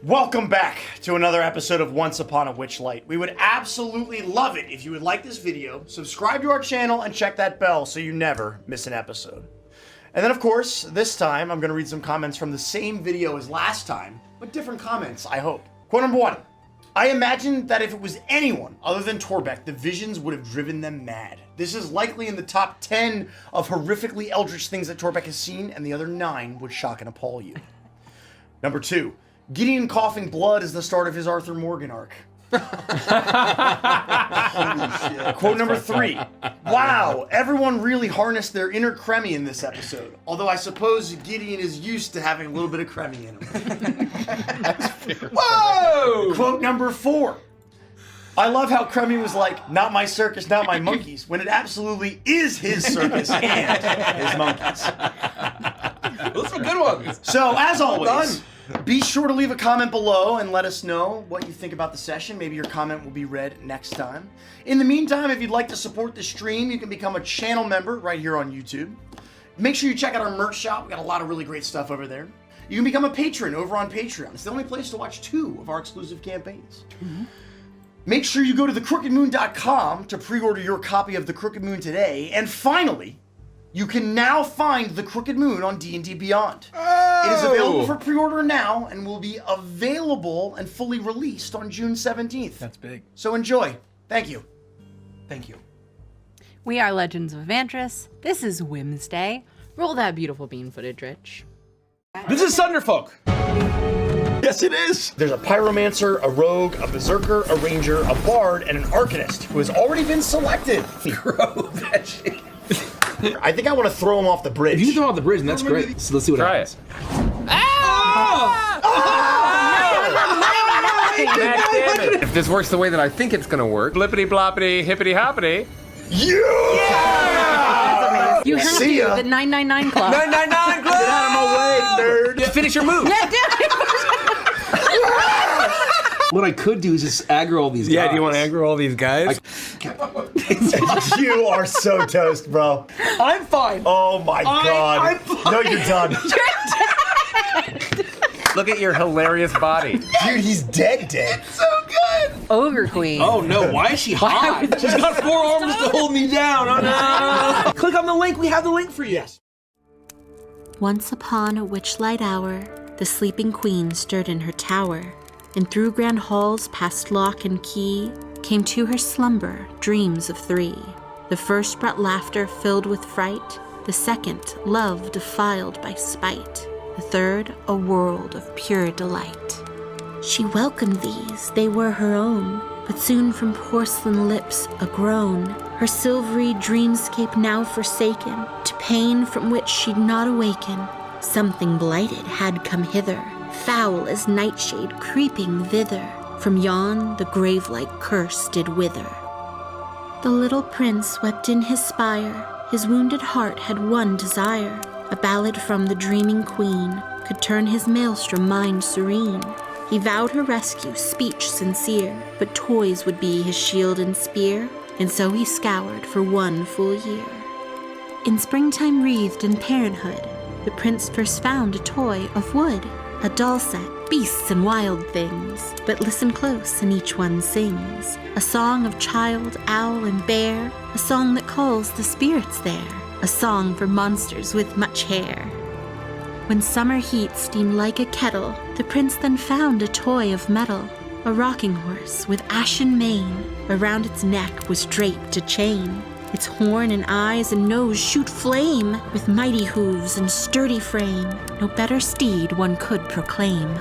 Welcome back to another episode of Once Upon a Witchlight. We would absolutely love it if you would like this video, subscribe to our channel, and check that bell so you never miss an episode. And then, of course, this time I'm going to read some comments from the same video as last time, but different comments, I hope. Quote number 1. I imagine that if it was anyone other than Torbeck, the visions would have driven them mad. This is likely in the top 10 of horrifically eldritch things that Torbeck has seen, and the other 9 would shock and appall you. Number 2. Gideon coughing blood is the start of his Arthur Morgan arc. Quote number 3. Wow, everyone really harnessed their inner Cremmy in this episode. Although I suppose Gideon is used to having a little bit of Cremmy in him. That's fair. Whoa! Quote number 4. I love how Cremmy was like, not my circus, not my monkeys, when it absolutely is his circus and his monkeys. Those are good ones. So, as always, be sure to leave a comment below and let us know what you think about the session. Maybe your comment will be read next time. In the meantime, if you'd like to support the stream, you can become a channel member right here on YouTube. Make sure you check out our merch shop. We got a lot of really great stuff over there. You can become a patron over on Patreon. It's the only place to watch 2 of our exclusive campaigns. Mm-hmm. Make sure you go to thecrookedmoon.com to pre-order your copy of The Crooked Moon today. And finally, you can now find The Crooked Moon on D&D Beyond. It is available for pre-order now and will be available and fully released on June 17th. That's big. So enjoy. Thank you. Thank you. We are Legends of Vantress. This is Whimsday. Roll that beautiful bean footage, Rich. This is Thunderfolk. Yes, it is. There's a pyromancer, a rogue, a berserker, a ranger, a bard, and an arcanist who has already been selected. Grow that shit. I think I want to throw him off the bridge. If you throw off the bridge, then that's great. So let's see what happens. If this works the way that I think it's gonna work, blippity bloppity hippity hoppity. Yeah! You have See ya. the 999 Club. 999 Club! Get out of my way, nerd. Finish your move. Yeah, damn it. What I could do is just aggro all these guys. Yeah, do you want to aggro all these guys? You are so toast, bro. I'm fine. Oh my god. I'm fine. No, you're done. Look at your hilarious body. Dude, he's dead. So good. Ogre Queen. Oh no, why is she hot? She's got 4 arms to hold me down. Oh no. Click on the link. We have the link for you. Yes. Once upon a witchlight hour, the sleeping queen stirred in her tower, and through grand halls past lock and key came to her slumber dreams of 3. The first brought laughter filled with fright, the second love defiled by spite, the third a world of pure delight. She welcomed these, they were her own, but soon from porcelain lips a groan, her silvery dreamscape now forsaken, to pain from which she'd not awaken. Something blighted had come hither, foul as nightshade creeping thither, from yon the grave-like curse did wither. The little prince wept in his spire, his wounded heart had one desire, a ballad from the dreaming queen could turn his maelstrom mind serene. He vowed her rescue, speech sincere, but toys would be his shield and spear, and so he scoured for 1 full year. In springtime wreathed in parenthood, the prince first found a toy of wood, a doll set, beasts and wild things, but listen close and each one sings, a song of child, owl and bear, a song that calls the spirits there, a song for monsters with much hair. When summer heat steamed like a kettle, the prince then found a toy of metal, a rocking horse with ashen mane, around its neck was draped a chain. Its horn and eyes and nose shoot flame, with mighty hooves and sturdy frame, no better steed one could proclaim.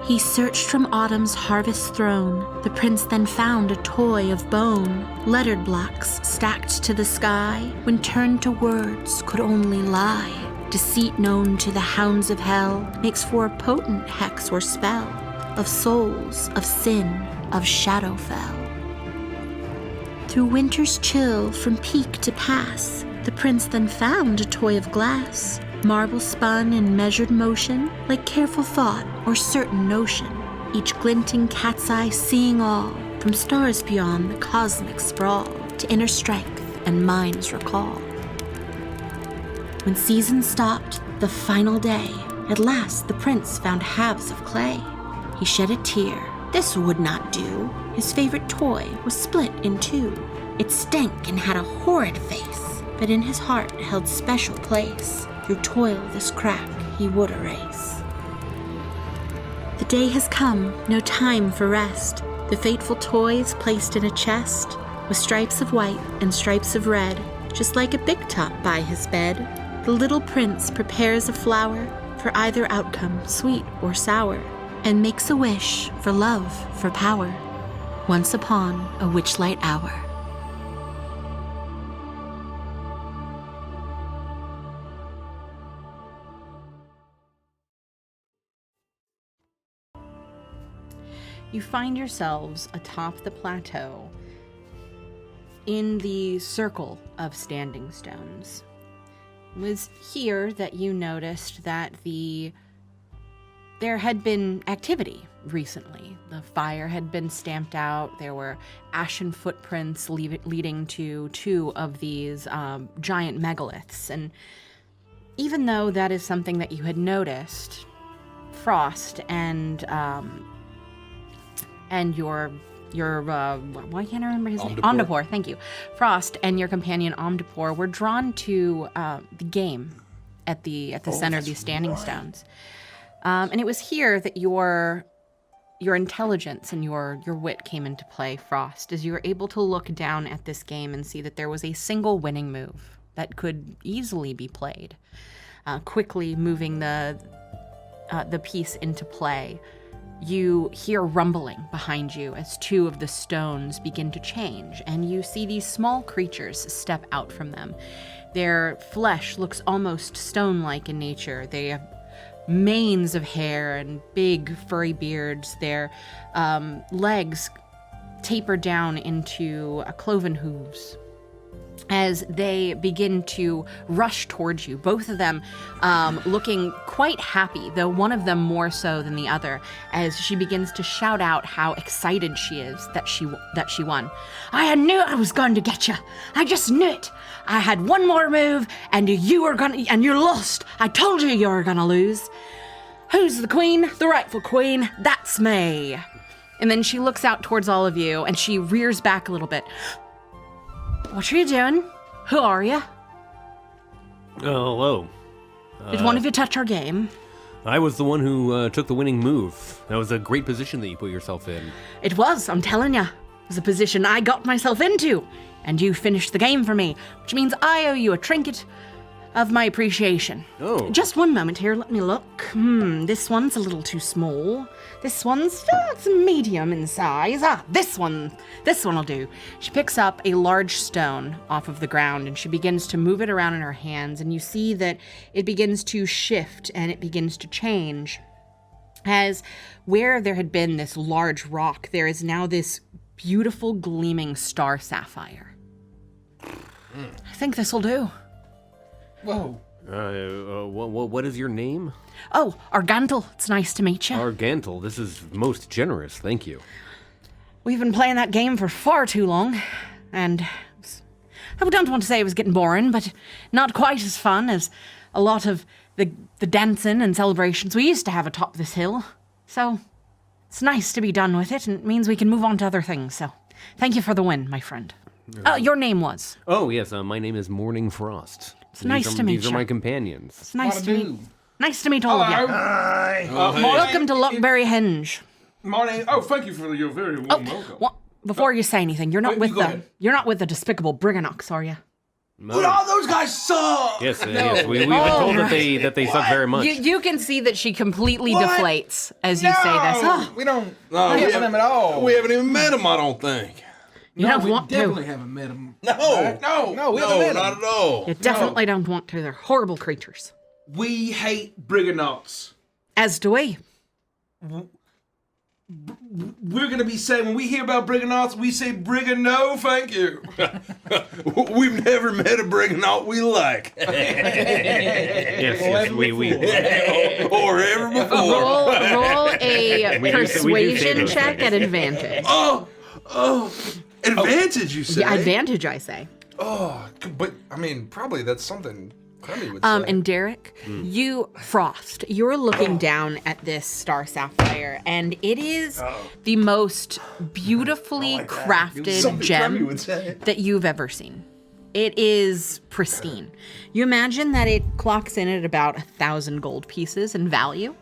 He searched from autumn's harvest throne, the prince then found a toy of bone, lettered blocks stacked to the sky, when turned to words could only lie. Deceit known to the hounds of hell makes for a potent hex or spell, of souls, of sin, of Shadowfell. Through winter's chill from peak to pass, the prince then found a toy of glass, marble spun in measured motion, like careful thought or certain notion, each glinting cat's eye seeing all, from stars beyond the cosmic sprawl, to inner strength and mind's recall. When season stopped, the final day, at last the prince found halves of clay, He shed a tear. This would not do. His favorite toy was split in two. It stank and had a horrid face, but in his heart held special place. Through toil this crack he would erase. The day has come, no time for rest. The fateful toys placed in a chest, with stripes of white and stripes of red, just like a big top by his bed. The little prince prepares a flower for either outcome, sweet or sour, and makes a wish for love, for power. Once upon a witchlight hour. You find yourselves atop the plateau in the circle of standing stones. It was here that you noticed that there had been activity recently. The fire had been stamped out. There were ashen footprints leading to two of these giant megaliths. And even though that is something that you had noticed, Frost and your why can't I remember his name? Omnipore, thank you. Frost and your companion Omnipore were drawn to the game at the center of these standing stones. And it was here that your intelligence and your wit came into play, Frost, as you were able to look down at this game and see that there was a single winning move that could easily be played. Quickly moving the piece into play, you hear rumbling behind you as two of the stones begin to change, and you see these small creatures step out from them. Their flesh looks almost stone-like in nature. They have manes of hair and big furry beards. Their legs taper down into cloven hooves as they begin to rush towards you, both of them looking quite happy, though one of them more so than the other, as she begins to shout out how excited she is that she won. I knew I was going to get you. I just knew it. I had one more move, and you're lost. I told you were gonna lose. Who's the queen? The rightful queen. That's me. And then she looks out towards all of you, and she rears back a little bit. What are you doing? Who are you? Oh, hello. Did one of you touch our game? I was the one who took the winning move. That was a great position that you put yourself in. It was, I'm telling you. It was a position I got myself into. And you finished the game for me, which means I owe you a trinket of my appreciation. Oh. Just one moment here, let me look. This one's a little too small. This one's it's medium in size. This one'll do. She picks up a large stone off of the ground and she begins to move it around in her hands, and you see that it begins to shift and it begins to change. As where there had been this large rock, there is now this beautiful gleaming star sapphire. I think this'll do. Whoa. What is your name? Oh, Argantel. It's nice to meet you. Argantel. This is most generous. Thank you. We've been playing that game for far too long, and I don't want to say it was getting boring, but not quite as fun as a lot of the dancing and celebrations we used to have atop this hill. So it's nice to be done with it, and it means we can move on to other things. So thank you for the win, my friend. Your name was? Oh, yes. My name is Morning Frost. It's nice to meet you. These are my companions. It's nice to meet. Nice to meet all of you. Hi. Welcome to Lockberry Henge. My name. Oh, thank you for your very warm welcome. Before you say anything, you're not Wait, with go the ahead. you're not with the despicable Briganox, are you? Oh, those guys suck. Yes, yes. We've been told that they suck very much. You can see that she completely What? deflates as you say this. Oh, We don't. No, we haven't them at all. We haven't even met him, I don't think. you don't want definitely to. haven't met them. No, No, we haven't met not them. at all. You definitely don't want to. They're horrible creatures. We hate Briganox. As do we. We're gonna be saying when we hear about Briganox, we say Brigano, thank you. We've never met a Briganout we like. Yes, we or ever before. Roll a We do say persuasion those check things. at advantage. Oh, advantage, you say? Yeah, advantage, I say. Oh, but I mean, probably that's something Crummy would say. And Derek, Frost, you're looking down at this star sapphire, and it is the most beautifully crafted Something Crummy gem would say. that you've ever seen. It is pristine. You imagine that it clocks in at about 1,000 gold pieces in value,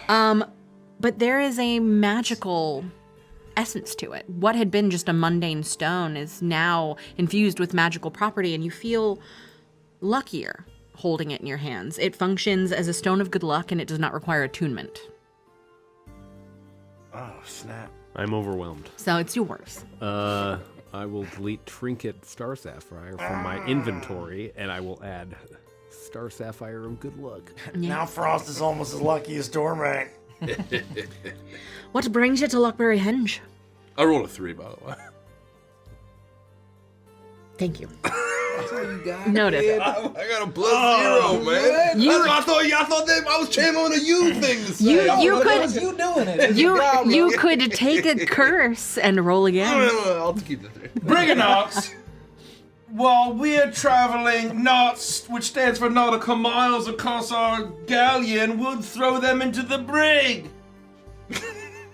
but there is a magical essence to it. What had been just a mundane stone is now infused with magical property, and you feel luckier holding it in your hands. It functions as a stone of good luck, and it does not require attunement. Oh, snap. I'm overwhelmed. So it's yours. I will delete Trinket Star Sapphire from my inventory, and I will add Star Sapphire of Good Luck. Now Frost is almost as lucky as Stormrack. What brings you to Lockberry Henge? I rolled a 3, by the way. Thank you. Noted. I got a +0, man. You- That's what I thought. I thought that I was channeling a you thing to say. You could You doing it? you could take a curse and roll again. I'll just keep the 3. Briganauts, while we're traveling knots, which stands for nautical miles across our galleon, would throw them into the brig.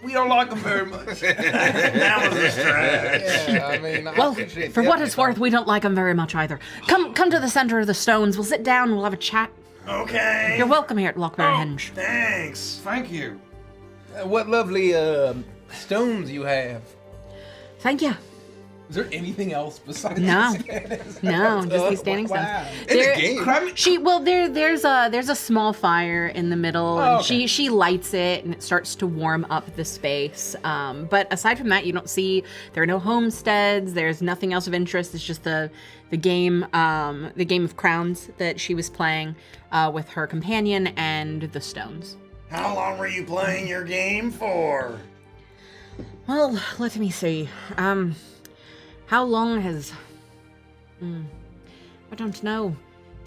We don't like them very much. That was a stretch. Yeah, I mean, I Well, appreciate for the what effort. it's worth, we don't like them very much either. Come to the center of the stones. We'll sit down. We'll have a chat. Okay. You're welcome here at Lockberry Henge. Thanks. Thank you. What lovely stones you have. Thank you. Is there anything else besides No. this? No, just these standing stones. Wow. In the game. There's a small fire in the middle, and she lights it, and it starts to warm up the space. But aside from that, you don't see there are no homesteads. There's nothing else of interest. It's just the game of crowns that she was playing with her companion and the stones. How long were you playing your game for? Well, let me see. How long has... I don't know.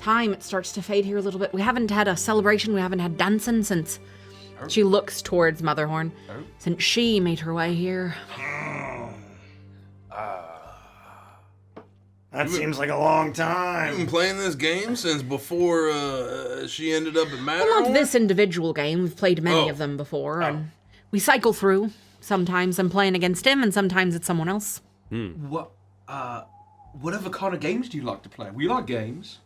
Time, it starts to fade here a little bit. We haven't had a celebration. We haven't had dancing since... She looks towards Motherhorn. Since she made her way here. That seems like a long I've been time. playing this game since before she ended up at Matterhorn. Well, not this individual game. We've played many of them before, and we cycle through. Sometimes I'm playing against him, and sometimes it's someone else. Whatever kind of games do you like to play? We like games.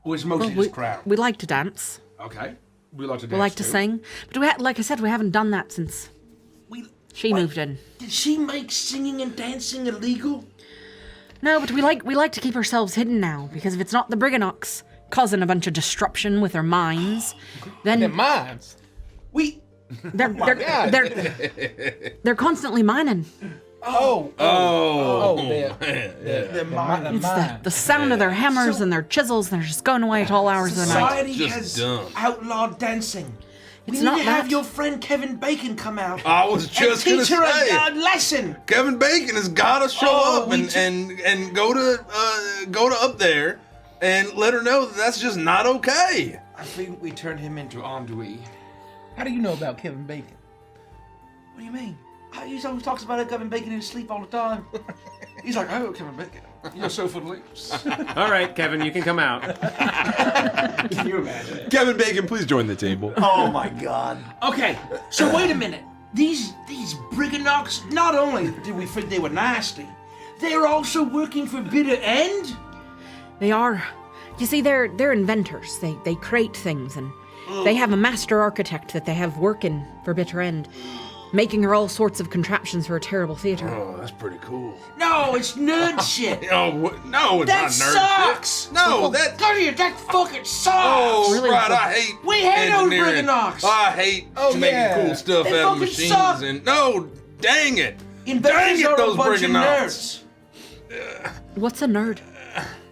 Or is mostly just crowd? We like to dance. Okay. We like to dance We like to too. sing. But like I said, we haven't done that since she moved in. Did she make singing and dancing illegal? No, but we like to keep ourselves hidden now, because if it's not the Briganauts causing a bunch of disruption with their minds, then In minds. they're constantly mining. The It's the sound of their hammers and their chisels, and they're just going away at all hours of the night. Society Just has dumb. outlawed dancing. It's We not need to have that. your friend Kevin Bacon come out I was and just gonna teach her say. a lesson. Kevin Bacon has got to show Oh, up we and go to up there and let her know that that's just not okay. I think we turned him into Andouille. How do you know about Kevin Bacon? What do you mean? He always talks about Kevin Bacon in his sleep all the time. He's like, oh, Kevin Bacon, you're so footloose. All right, Kevin, you can come out. Can you imagine? Kevin Bacon, please join the table. Oh my god. Okay, so wait a minute. These Briganauts, not only did we think they were nasty, they're also working for Bitter End? They are. You see, they're inventors. They create things, and they have a master architect that they have working for Bitter End, making her all sorts of contraptions for a terrible theater. Oh, that's pretty cool. No, it's nerd shit. Oh, no, it's That not nerd sucks. shit. No, that. Go here, that fucking sucks. Oh, really right. sucks. I hate. We hate those engineering. Briganauts. I hate making cool stuff They out of fucking machines suck. and no, dang it. Inventors Dang it, are those a bunch of Briganauts. nerds. What's a nerd?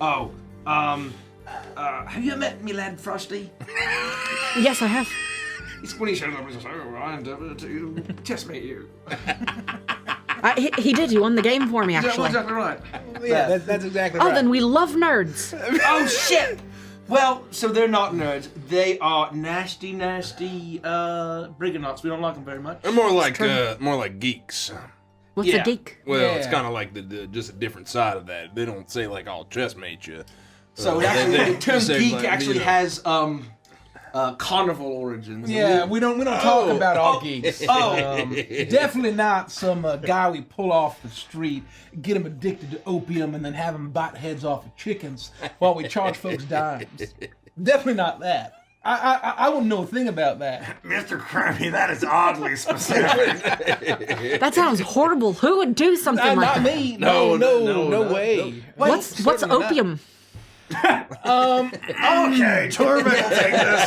Oh, have you met me lad Frosty? Yes, I have. It's when he shows up and says, oh, I endeavor to test meet you. He did. He won the game for me, Is that actually. exactly right? Yeah, that's exactly Oh, right. then we love nerds. Oh, shit! Well, so they're not nerds. They are nasty Briganauts. We don't like them very much. They're more like geeks. What's Yeah. a geek? Well, it's Yeah. kind of like the just a different side of that. They don't say like I'll chessmate you. So the term geek actually has carnival origins. Yeah, we don't talk about all geeks. Definitely not some guy we pull off the street, get him addicted to opium, and then have him bite heads off of chickens while we charge folks dimes. Definitely not that. I wouldn't know a thing about that. Mr. Kirby, that is oddly specific. That sounds horrible. Who would do something like Not that? me. No way. What's opium? Okay, Torben will take this.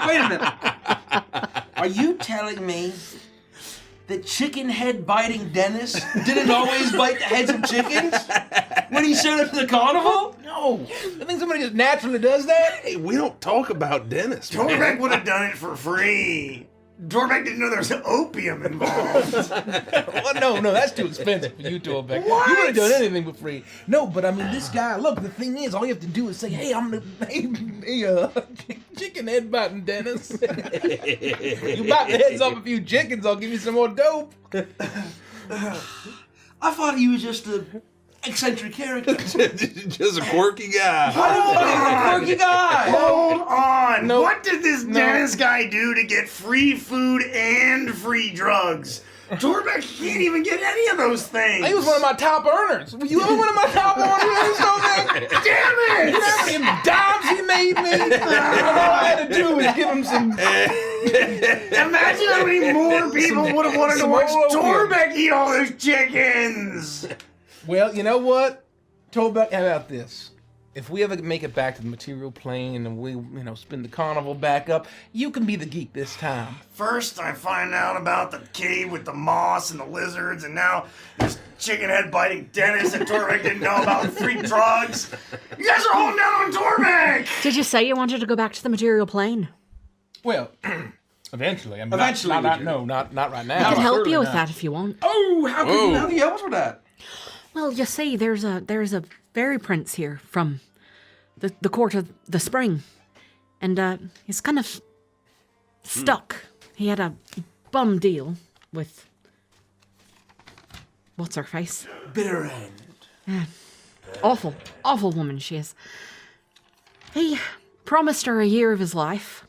Wait a minute. Are you telling me that chicken head biting Dennis didn't always bite the heads of chickens when he showed up to the carnival? No. I think somebody just naturally does that. Hey, we don't talk about Dennis. Torbeck would have done it for free. Torbeck didn't know there was opium involved. Well, no, that's too expensive for you, Torbeck. What? You would have done anything for free. No, but I mean, this guy, look, the thing is, all you have to do is say, hey, I'm the chicken head biting Dennis. You bite the heads off a few chickens, I'll give you some more dope. I thought he was just a eccentric character. Just a quirky guy. Quirky guy. Hold on. Nope. What did this Dennis guy do to get free food and free drugs? Torbeck can't even get any of those things. He was one of my top earners. Were you ever one of my top earners, Torbeck? Damn it! You know how many dimes he made me? And all I had to do was give him some... Imagine how many more people would have wanted to some watch opium. Torbeck eat all those chickens. Well, you know what? Torbeck, how about this? If we ever make it back to the material plane and we, spin the carnival back up, you can be the geek this time. First, I find out about the cave with the moss and the lizards, and now there's chicken head biting Dennis and Torbeck didn't know about free drugs. You guys are holding down on Torbeck! Did you say you wanted to go back to the material plane? Well, eventually. I mean, Eventually we do. not right now. I can help Certainly you with not. that if you want. Oh, how do you help us with that? Well, you see, there's a fairy prince here from the court of the spring, and he's kind of stuck. He had a bum deal with what's her face? Bitter end. Yeah. Awful woman she is. He promised her a year of his life,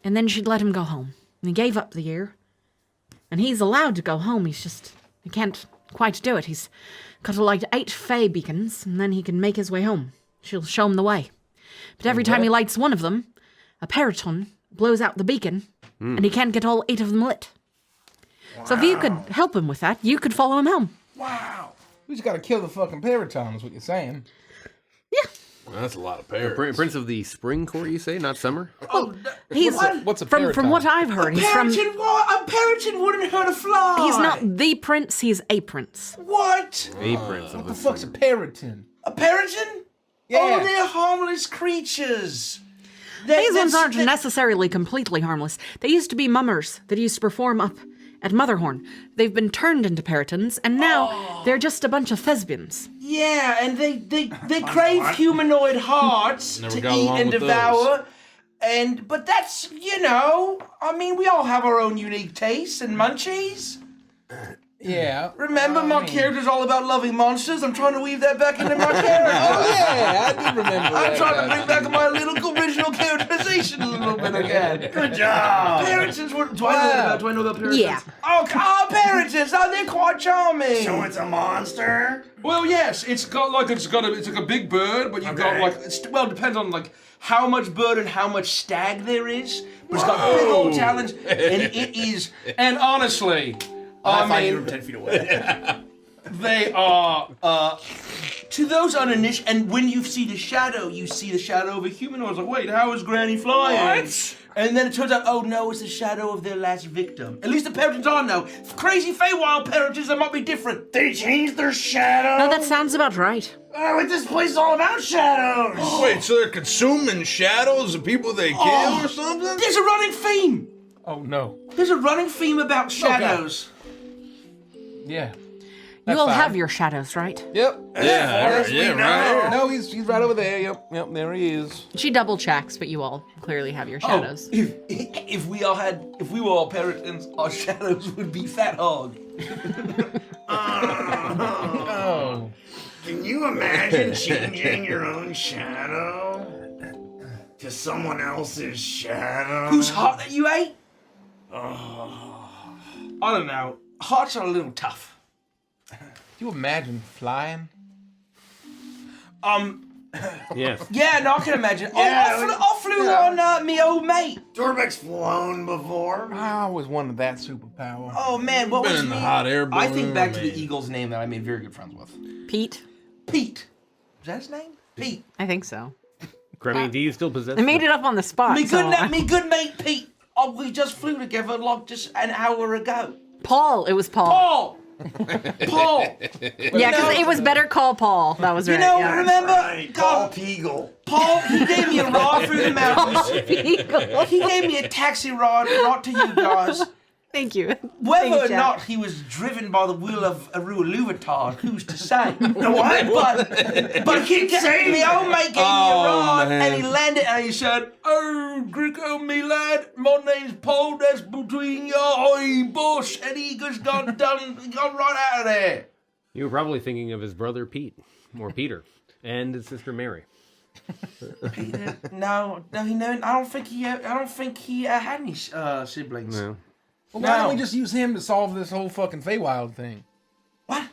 and then she'd let him go home. And he gave up the year, and he's allowed to go home. He can't quite do it. He's got to light 8 Fey beacons, and then he can make his way home. She'll show him the way. But every time he lights one of them, a pariton blows out the beacon, and he can't get all 8 of them lit. Wow. So if you could help him with that, you could follow him home. Wow. We just gotta kill the fucking pariton is what you're saying. Yeah. Well, that's a lot of parrots. Prince of the Spring Court, you say, not summer? He's What's a from pariton? what I've heard. He's from. A pariton wouldn't hurt a fly. He's not the prince. He's a prince. What? A Prince of What the the fuck's a pariton? A pariton? Yeah. Oh, they're harmless creatures. These ones aren't necessarily completely harmless. They used to be mummers that used to perform up at Motherhorn. They've been turned into paritons, and now they're just a bunch of thespians. Yeah, and they crave humanoid hearts Never to got eat along and with devour. But that's, we all have our own unique tastes and munchies. Yeah. Remember, my character's all about loving monsters. I'm trying to weave that back into my character. Oh, yeah, I do remember that. I'm trying to bring back my little original characterization a little bit again. Good job. Paritons, do I know about paritons? Yeah. Oh, paritons, they're quite charming. So it's a monster? Well, yes, it's like a big bird, but you've got it depends on how much bird and how much stag there is. But it's got big old talons, and it is. And honestly, I find you from 10 feet away. they are. To those uninitiated, and when you see the shadow of a humanoid. It's like, wait, how is Granny flying? What? And then it turns out, oh no, it's the shadow of their last victim. At least the paritons are now. Crazy Fey Wild paritons, that might be different. They changed their shadow? No, that sounds about right. Oh, this place is all about shadows. Wait, so they're consuming shadows of people they kill or something? There's a running theme. Oh, no. There's a running theme about shadows. Yeah. You all fine. have your shadows, right? Yep. Yeah, right. No, he's right over there. Yep, there he is. She double checks, but you all clearly have your shadows. If we were all paritons, our shadows would be Fat Hog. Oh. Can you imagine changing your own shadow to someone else's shadow? Whose heart that you ate? Oh. I don't know. Hearts are a little tough. Do you imagine flying? Yes. Yeah, no, I can imagine. Yeah, I flew on me old mate. Torbeck's flown before. I always wanted that superpower. Oh man, what Been was in the me? hot air I think back to balloon, the Eagle's name that I made very good friends with. Pete? Pete. Was that his name? Pete. I think so. Grammy, do you still possess I made it up on the spot. Me so good mate Pete. Oh, we just flew together like just an hour ago. Paul. It was Paul. Paul. Paul. Yeah, because it was Better Call Paul. That was right. You know, yeah. remember? Right, Paul God, Peagle. Paul, he gave me a ride through the mountains. Eagle. He gave me a taxi ride right to you guys. Thank you. Whether Thanks, or Jack. not he was driven by the will of a Rualuvatard, who's to say? The what? But keep saying me that. old mate gave me a ride, man. and he landed, and he said, "Oh, Greco, me lad, my name's Paul. That's between your eye bush," and he just got right out of there. You were probably thinking of his brother Pete, or Peter, and his sister Mary. Peter, no, I don't think he had any siblings. No. Well, why don't No. we just use him to solve this whole fucking Feywild thing? What?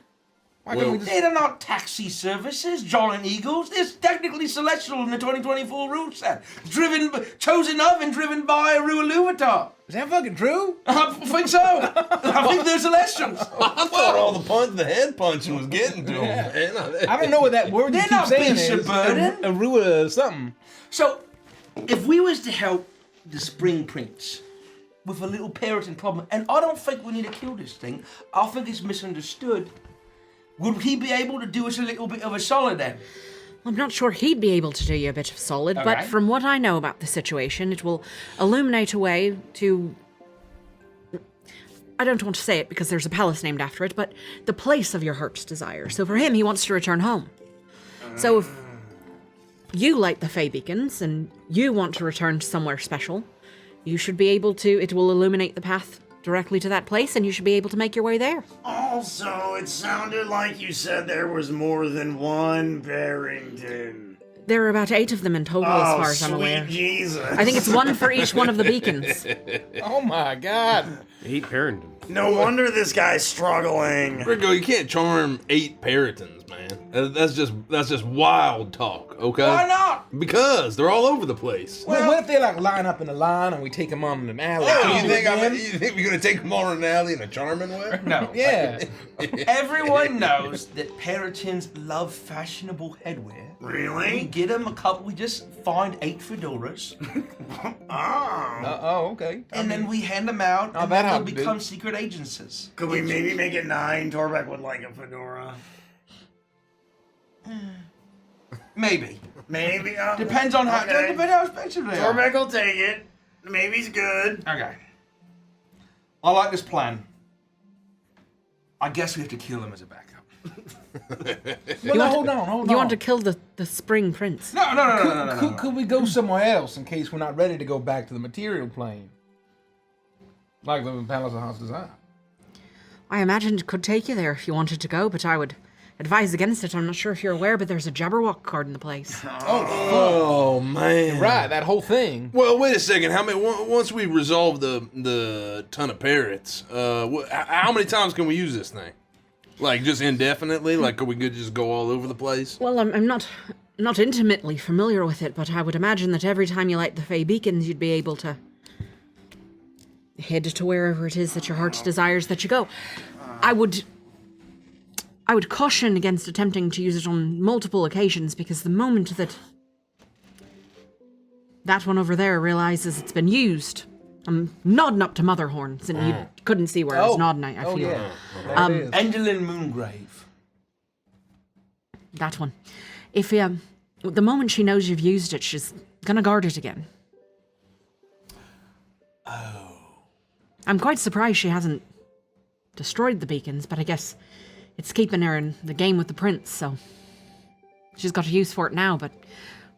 Why can't we just... They're not taxi services, Giant Eagles. It's technically celestial in the 2024 rule set. Chosen of and driven by a Rualuvatar. Is that fucking true? I think so. I think they're celestials. I thought all the head punching was getting to him, man. I don't know what that word you They're keep not saying beast is. of burden. A Rua something. So, if we was to help the Spring Prince with a little pariton problem, and I don't think we need to kill this thing, I think it's misunderstood, would he be able to do us a little bit of a solid then? I'm not sure he'd be able to do you a bit of solid, but Okay. from what I know about the situation, it will illuminate a way to... I don't want to say it because there's a palace named after it, but the place of your heart's desire. So for him, he wants to return home. So if you light the Fey beacons and you want to return to somewhere special, you should be able to... It will illuminate the path directly to that place, and you should be able to make your way there. Also, it sounded like you said there was more than one Barrington. There are about 8 of them in total, as far as I'm sweet aware. Jesus. I think it's one for each one of the beacons. Oh my god. 8 Parrington. No wonder this guy's struggling. Rico, you can't charm 8 paritons, man. That's just wild talk, okay? Why not? Because they're all over the place. Well, what if they like line up in a line and we take them on an alley? Oh, you think we're gonna take them on an alley in a charming way? No. Yeah. Everyone knows that paritons love fashionable headwear. We Really? get them a couple, we just find 8 fedoras, Oh. Okay. and then we hand them out, and that then how they'll to do. become secret agencies. Could we maybe make it 9? Torbeck would like a fedora. Maybe. Maybe. Depends on how, Okay. depends how expensive they are. Torbeck will take it. Maybe he's good. Okay. I like this plan. I guess we have to kill him as a backup. Well, no, hold on. You want to kill the Spring Prince? No. Could we go somewhere else in case we're not ready to go back to the material plane? Like the Palace of House Design. I imagined it could take you there if you wanted to go, but I would advise against it. I'm not sure if you're aware, but there's a Jabberwock card in the place. Oh man. Right, that whole thing. Well, wait a second. How many? Once we resolve the ton of parrots, how many times can we use this thing? Like just indefinitely? Like could we just go all over the place? Well, I'm not intimately familiar with it, but I would imagine that every time you light the Fey beacons, you'd be able to head to wherever it is that your heart desires that you go. I would caution against attempting to use it on multiple occasions, because the moment that one over there realizes it's been used, I'm nodding up to Mother Horns, and you couldn't see where I was nodding. I feel Yeah. There it is. Endelyn Moongrave. that one. If the moment she knows you've used it, she's gonna guard it again. Oh. I'm quite surprised she hasn't destroyed the beacons, but I guess it's keeping her in the game with the prince, so she's got a use for it now, but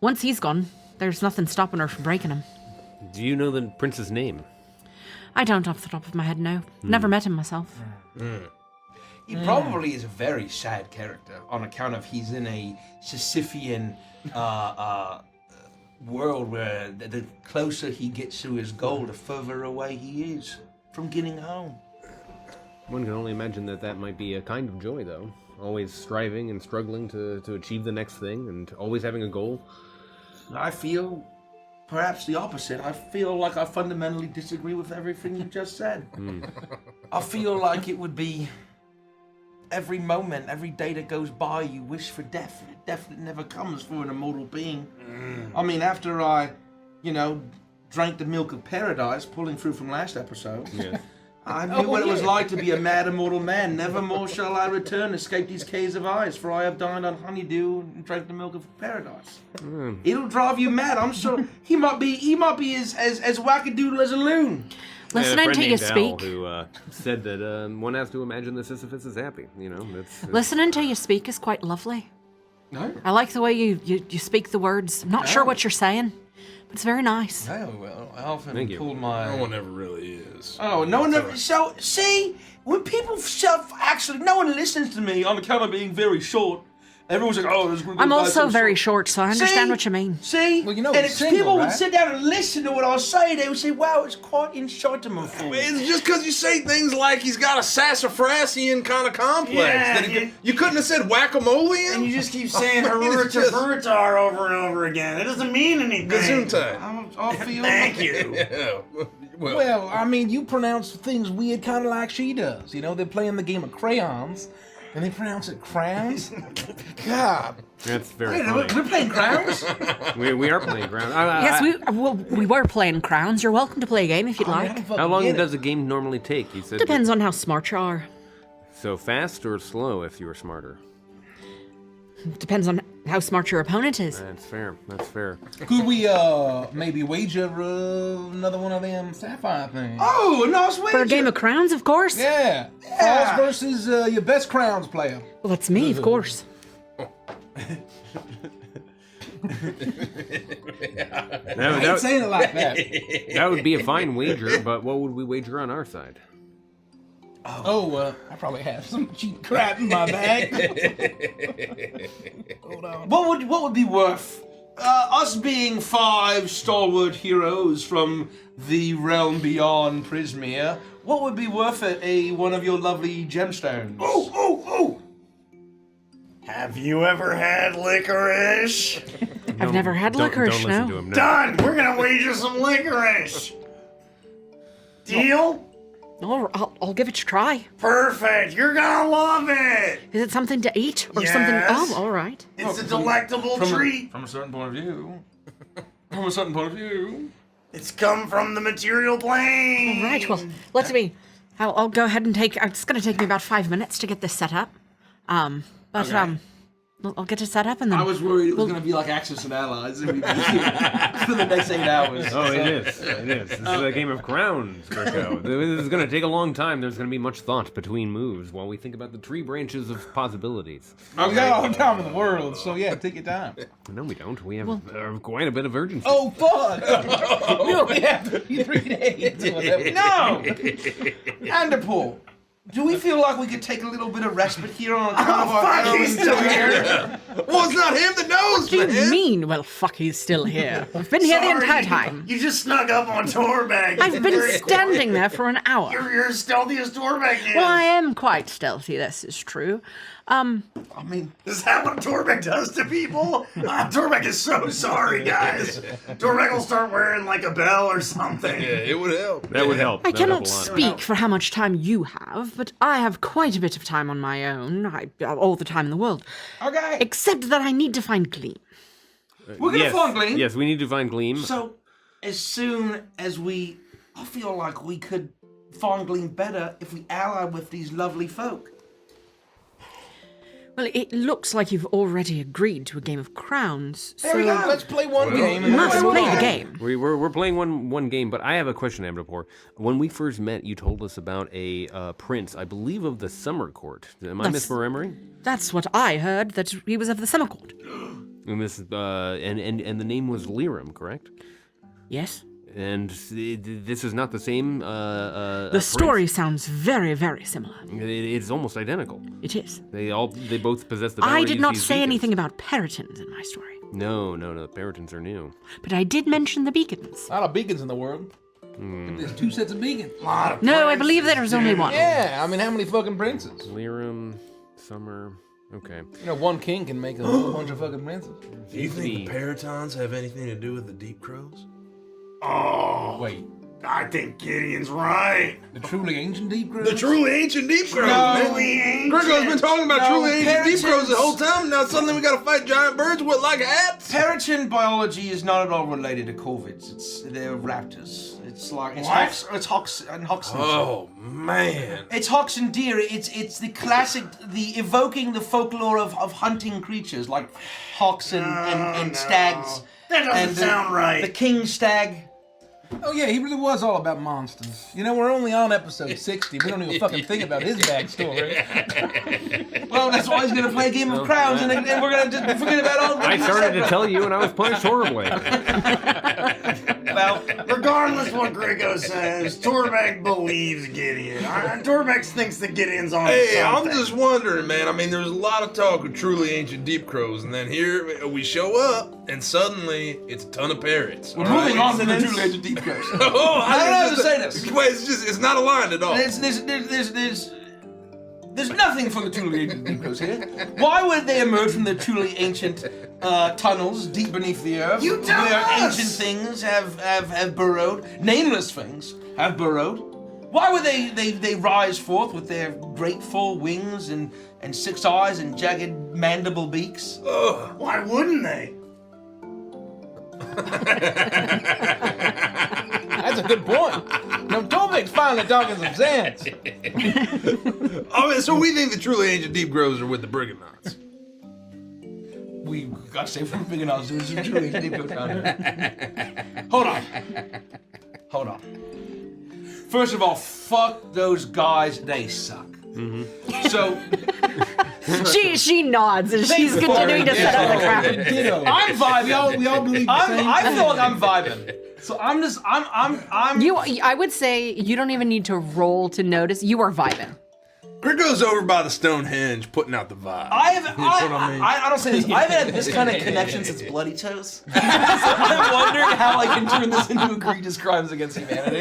once he's gone, there's nothing stopping her from breaking him. Do you know the prince's name? I don't off the top of my head, no. Never met him myself. He probably is a very sad character on account of he's in a Sisyphean world where the closer he gets to his goal, the further away he is from getting home. One can only imagine that might be a kind of joy, though. Always striving and struggling to achieve the next thing and always having a goal. I feel perhaps the opposite. I feel like I fundamentally disagree with everything you just said. I feel like it would be every moment, every day that goes by, you wish for death. Death that never comes for an immortal being. I mean, after I, drank the milk of paradise, pulling through from last episode, I knew what it was like to be a mad immortal man. Nevermore shall I return, escape these caves of ice, for I have dined on honeydew and drank the milk of paradise. It'll drive you mad, I'm sure. He might be as wackadoodle as a loon. Listening to you speak. Who said that one has to imagine that Sisyphus is happy. Listening to you speak is quite lovely. No? I like the way you speak the words. I'm not sure what you're saying, but it's very nice. Oh, well, I often Thank you. pulled my... No one ever really is. Oh, no one ever... So, see, when people actually, no one listens to me on account of being very short. Everyone's like, oh, there's... I'm also very short, so I understand what you mean. See? Well, you know and he's if single, people right? would sit down and listen to what I was saying, they would say, wow, it's quite enchanting. It's just because you say things like he's got a sassafrassian kind of complex. Yeah, that you couldn't have said whack-a-mole-ian? And you just keep saying It's just- Herurtar over and over again. It doesn't mean anything. Gesundheit. I feel... Thank you. Yeah. Well, I mean, you pronounce things weird, kind of like she does. They're playing the game of crayons, and they pronounce it crowns. God. That's very Wait, funny. we're playing crowns? We are playing ground. Yes, we were playing crowns. You're welcome to play a game if you'd like. How long does a game normally take? He said. Depends on how smart you are. So fast or slow if you were smarter? Depends on how smart your opponent is. That's fair. That's fair. Could we maybe wager another one of them sapphire things? Oh, a nice wager. For a game of crowns, of course. Yeah. Frost versus your best crowns player. Well, that's me, of course. I That, ain't saying it like that. that would be a fine wager, but what would we wager on our side? I probably have some cheap crap in my bag. Hold on. What would be worth us being 5 stalwart heroes from the realm beyond Prismere? What would be worth it? One of your lovely gemstones? Oh! Have you ever had licorice? I've never had Don't licorice, listen no. to him. No. Done! We're gonna wager some licorice! Deal? I'll give it a try. Perfect! You're gonna love it! Is it something to eat or something? Yes. Oh, all right. It's a delectable treat. From a certain point of view. From a certain point of view. It's come from the material plane. All right. Well, let me. I'll go ahead and take. It's going to take me about 5 minutes to get this set up. I'll get it set up and then. I was worried it was going to be like Axis and Allies and we'd be here for the next 8 hours. Oh, it is. It is. This is a game of crowns, Greco. This is going to take a long time. There's going to be much thought between moves while we think about the tree branches of possibilities. We got all the time in the world, so yeah, take your time. No, we don't. We have quite a bit of urgency. Oh, fuck! We only have 3 days. Whatever. No! Anderpool, do we feel like we could take a little bit of respite here on account of our Fuck, heroine he's still career? here! Well, it's not him that knows, What do you man. mean? Well, fuck, he's still here. I've been here the entire time. You just snuck up on Torbag. I've been standing there for an hour. You're as stealthy as Torbag is. Well, I am quite stealthy, this is true. I mean, Is that what Torbag does to people? Torbag is so sorry, guys. Torbag will start wearing like a bell or something. Yeah, it would help. That would help. I That would help cannot a lot. speak for how much time you have, but I have quite a bit of time on my own. All the time in the world. okay. Except that I need to find Gleam. We're going to find Gleam. Yes, we need to find Gleam. So, as soon as I feel like we could find Gleam better if we ally with these lovely folk. Well, it looks like you've already agreed to a game of crowns, so There we go. Let's play one game. you and must then play the game. We're playing one game, but I have a question, Amdapur. When we first met, you told us about a prince, I believe, of the Summer Court. Am I That's- misremembering? That's what I heard, that he was of the Summer Court. And this and the name was Liram, correct? Yes? And this is not the same. The story sounds very, very similar. It's almost identical. It is. They both possess the. I ability did to not use say beacons. anything about paritons in my story, No, the paritons are new. but I did mention the beacons. A lot of beacons in the world. There's 2 sets of beacons. No, I believe there was only one. Yeah, I mean, how many fucking princes? Lirum, Summer. Okay. You know, one king can make a whole bunch of fucking princes. Do you think the paritons have anything to do with the deep crows? Oh, Wait, I think Gideon's right. the truly ancient deep crows? The truly ancient deep crows, Truly man. ancient. Grego's been talking about truly ancient deep crows the paritons- whole time. Now suddenly we gotta fight giant birds with like hats. Pariton biology is not at all related to corvids. They're raptors. It's like it's What? Hawks and Hawks. Oh man. It's hawks and deer. It's the classic, evoking the folklore of hunting creatures like hawks and stags. That doesn't and sound right. The king stag. Oh yeah, he really was all about monsters. You know, we're only on episode 60. We don't even fucking think about his backstory. Well, that's why he's gonna play Game of Crowns, and we're gonna just forget about all. I started to tell you, and I was punished horribly. Well, regardless what Grego says, Torbeck believes Gideon. Torbeck thinks that Gideon's on Hey, something. I'm just wondering, man. I mean, there's a lot of talk of truly ancient deep crows, and then here we show up, and suddenly it's a ton of parrots. We're moving on to the truly ancient deep crows. Oh, I don't know how to say this. Wait, it's not aligned at all. There's nothing for the truly ancient deep crows here. Why would they emerge from the truly ancient tunnels deep beneath the earth? You tell where us! ancient things have burrowed, nameless things have burrowed. Why would they rise forth with their great full wings and 6 eyes and jagged mandible beaks? Ugh. Why wouldn't they? That's a good point. No, Torbeck's finally talking some sense. I mean, so we think the truly ancient deep crows are with the Briganauts. We gotta say from the beginning, I was doing some truly ancient deep crows down here. Hold on. First of all, fuck those guys. They suck. Mm-hmm. So She nods and she's continuing to set up the crowd. Ditto. I'm vibing. We all believe the same I thing. feel like I'm vibing. So I'm just I'm. I would say you don't even need to roll to notice. You are vibing. Grego's over by the Stonehenge putting out the vibe. I don't say this. I haven't had this kind of connection since Bloody Toes. So I'm wondering how I can turn this into egregious crimes against humanity.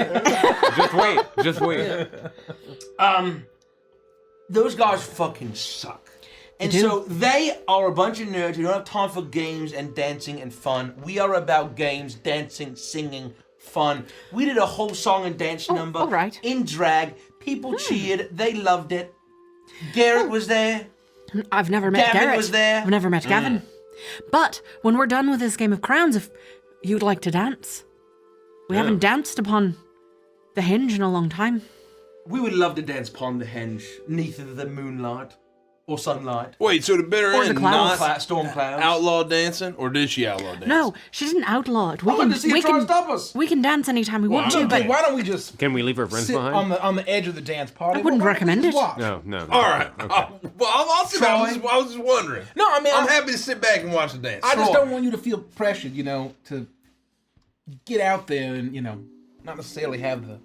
Just wait. Those guys fucking suck. And so they are a bunch of nerds who don't have time for games and dancing and fun. We are about games, dancing, singing, fun. We did a whole song and dance number all right. in drag. People cheered. They loved it. Garrett was there. I've never met Gavin Garrett. was there. I've never met Gavin. But when we're done with this Game of Crowns, if you'd like to dance, we haven't danced upon the henge in a long time. We would love to dance upon the henge, neath the moonlight or sunlight. Wait, so the bitter Or the end clouds. not Storm clouds. outlaw dancing, or did she outlaw dancing? No, she didn't outlaw it. I wanted to see her try to stop us. We can dance anytime we want to, Hey, but why don't we just Can we leave our friends sit behind? on the edge of the dance party? I wouldn't Why don't we recommend just it. watch? No. All right. Well, I'll sit down. I was just wondering. No, I mean, I'm happy to sit back and watch the dance. I just don't want you to feel pressured, to get out there and, not necessarily have the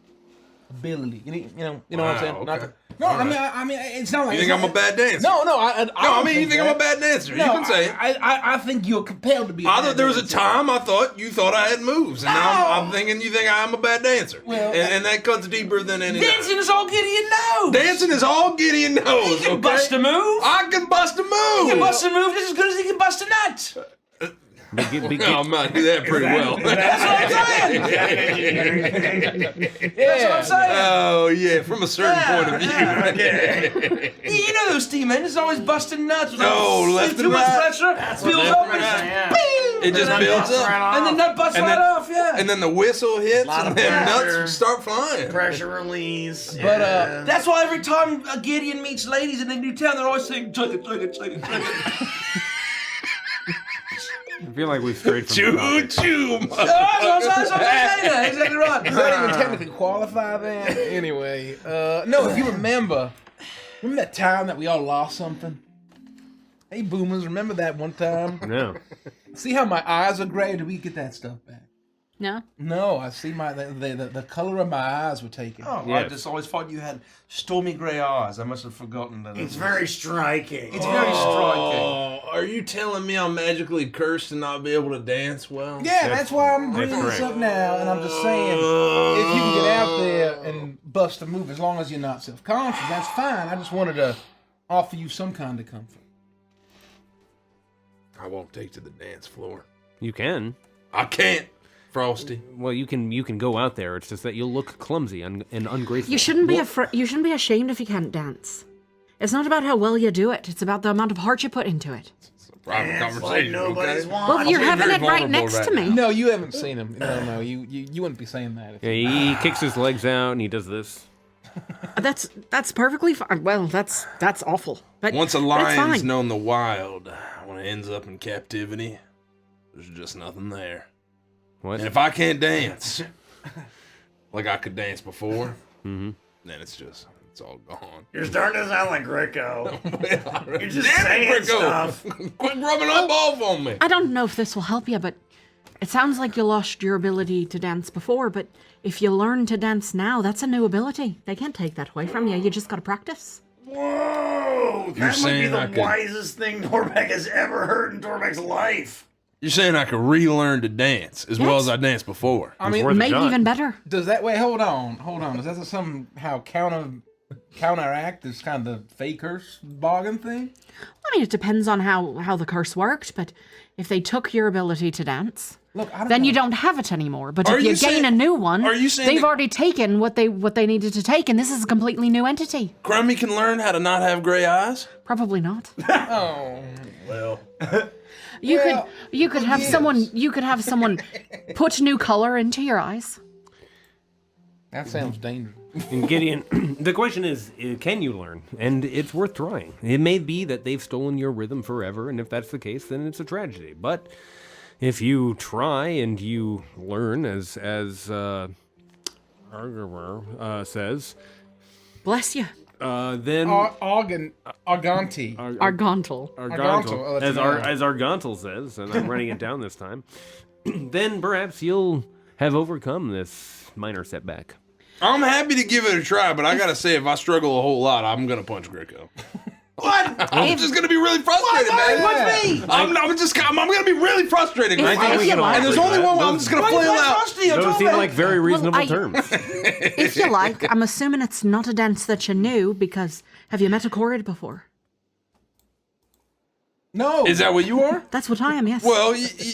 ability. You know what I'm saying? Wow, Not okay. to- no, I mean, it's not like You think I'm a bad dancer? No, I mean, you think I'm a bad dancer? No, you can say it. I think you're compelled to be. I thought there was a time I thought you thought I had moves, and now I'm thinking you think I'm a bad dancer. Well, and that cuts deeper than any. Dancing is all Gideon knows. Dancing is all Gideon knows. He can bust a move. I can bust a move. He can bust a move just as good as he can bust a nut. I might do that pretty well. That's what I'm saying. That's what I'm saying. Oh yeah, from a certain point of view. You know those steam engines always busting nuts. Left too and much right. pressure. Builds up and It just builds up, and the nut busts And right then- off. Yeah. and then the whistle hits, Lot and of then pressure. nuts start flying. Pressure release. But, That's why every time a Gideon meets ladies in a new town, they're always saying, chug it, chug it, chug it, chug it. I feel like we strayed from the Choo topic. choo. That's what I'm saying. Exactly right. Does that even technically qualify then? Anyway, no, if you remember that time that we all lost something? Hey, boomers, remember that one time? No. See how my eyes are gray? Do we get that stuff back? No? No, I see the color of my eyes were taken. Oh, Yes. I just always thought you had stormy grey eyes. I must have forgotten that. It's very striking. It's very striking. Oh, are you telling me I'm magically cursed to not be able to dance well? Yeah, that's why I'm bringing this correct. up now, and I'm just saying, if you can get out there and bust a move, as long as you're not self-conscious, that's fine. I just wanted to offer you some kind of comfort. I won't take to the dance floor. You can. I can't, Frosty. Well, you can go out there. It's just that you'll look clumsy and ungraceful. You shouldn't be ashamed if you can't dance. It's not about how well you do it. It's about the amount of heart you put into it. It's a private Dance like conversation. nobody's Okay? watching. Well, you're being having very it right vulnerable next right to me. No, you haven't seen him. No, you wouldn't be saying that. If Yeah, he kicks his legs out and he does this. That's perfectly fine. Well, that's awful. But Once a but it's lion's fine. known the wild, when it ends up in captivity, there's just nothing there. What? And if I can't dance, like I could dance before, then it's all gone. You're starting to sound like Rico. You're just Damn it, saying Rico. stuff. Quit rubbing up off on me. I don't know if this will help you, but it sounds like you lost your ability to dance before, but if you learn to dance now, that's a new ability. They can't take that away from you. You just gotta practice. Whoa! That might be saying I the could- wisest thing Torbeck has ever heard in Torbeck's life. You're saying I could relearn to dance as well Yes. as I danced before? I mean, worth a Maybe shot. even better. does that wait? Hold on. Does that somehow counteract this kind of Fey curse bargain thing? I mean, it depends on how the curse worked, but if they took your ability to dance, Look, I don't then know. you don't have it anymore. But Are if you you gain saying- a new one, are you saying they've that- already taken what they needed to take, and this is a completely new entity. Crummy can learn how to not have gray eyes? Probably not. Oh, Well, You Well, could have someone put new color into your eyes. that sounds dangerous. And Gideon, the question is, can you learn? And it's worth trying. It may be that they've stolen your rhythm forever, and if that's the case, then it's a tragedy. But if you try and you learn, as Argawar says, Bless you. then Arganti. Argontal. Argontal, as that's as Argontal says, and I'm writing it down this time, then perhaps you'll have overcome this minor setback. I'm happy to give it a try, but I gotta say, if I struggle a whole lot, I'm gonna punch Greco. What? I'm just gonna be really frustrated, man. Punch me! I'm gonna be really frustrated, If- Greco. if you like. And there's only one way I'm just gonna Why flail you out. Frosty? Those seem like very reasonable I- terms. If you like, I'm assuming it's not a dance that you knew, because have you met a chord before? No. Is that what you are? That's what I am, yes. Well,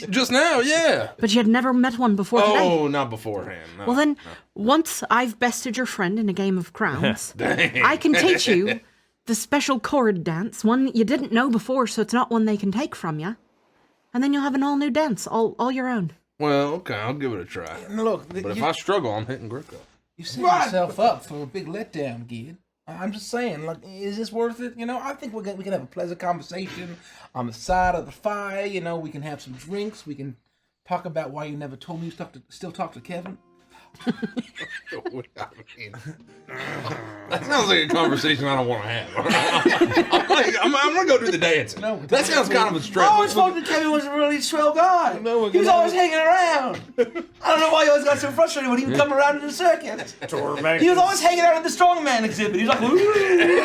just now, yeah. But you had never met one before today. Oh, not beforehand. No. Well then, once I've bested your friend in a game of crowns, Dang. I can teach you the special chord dance, one you didn't know before, so it's not one they can take from you. And then you'll have an all new dance, all your own. Well, okay, I'll give it a try. Look, But if I struggle, I'm hitting Greco. you set yourself up for a big letdown, kid. I'm just saying, like, is this worth it? You know, I think we can have a pleasant conversation on the side of the fire. You know, we can have some drinks. We can talk about why you never told me you still talk to Kevin. I mean, that sounds like a conversation I don't want to have. I'm gonna go do the dancing. No, That sounds kind of a stretch. I always thought that Kevin was a really swell guy. No, we're He was gonna- always hanging around. I don't know why he always got so frustrated when he would come around in the circuit. Torbeck. He was always hanging out at the strongman exhibit. He was like, "Ooh."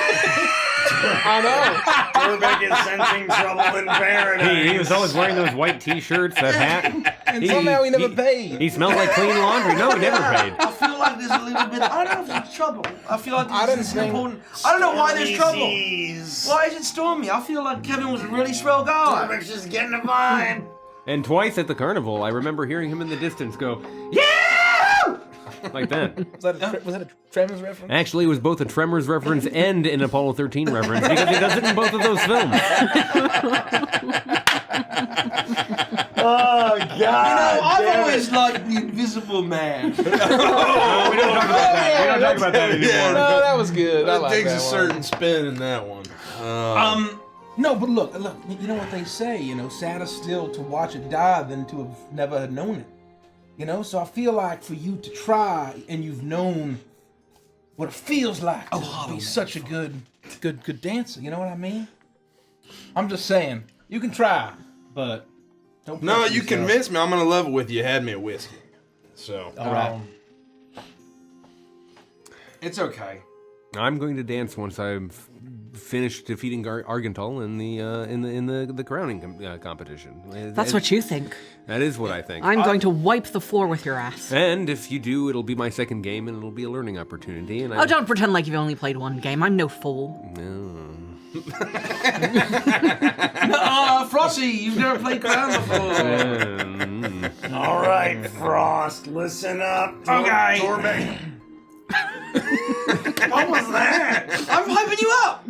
I know. Torbeck is sensing trouble in paradise. He was always wearing those white T-shirts, that hat. And somehow he never paid. He smelled like clean laundry. No, he never paid. I feel like there's a little bit. I don't know if there's trouble. I feel like I this is didn't think- important. I don't know why there's trouble. Jeez. Why is it stormy? I feel like Kevin was a really swell guy. Torbeck's just getting a vibe. And twice at the carnival, I remember hearing him in the distance go, "Yeah!" like that. Was that a Tremors reference? Actually, it was both a Tremors reference and an Apollo 13 reference because he does it in both of those films. Oh, God. I've always liked the Invisible Man. We don't talk about that anymore. Yeah, No, that was good. I It like takes that a one. certain spin in that one. No, but look, you know what they say, you know, sadder still to watch it die than to have never known it. You know, so I feel like for you to try and you've known what it feels like to be such a good dancer, you know what I mean? I'm just saying, you can try, but don't No, pressure you yourself. convinced me. I'm gonna level with you. Had me a whiskey. So, All right. It's okay. I'm going to dance once I've finished defeating Argental in the crowning competition. That's what you think. That is what I think. I'm going to wipe the floor with your ass. And if you do, it'll be my second game, and it'll be a learning opportunity. And Oh, don't pretend like you've only played one game. I'm no fool. No. Frosty, you've never played Crown before. All right, Frost, listen up. Okay. Torbeck. What was that? I'm hyping you up.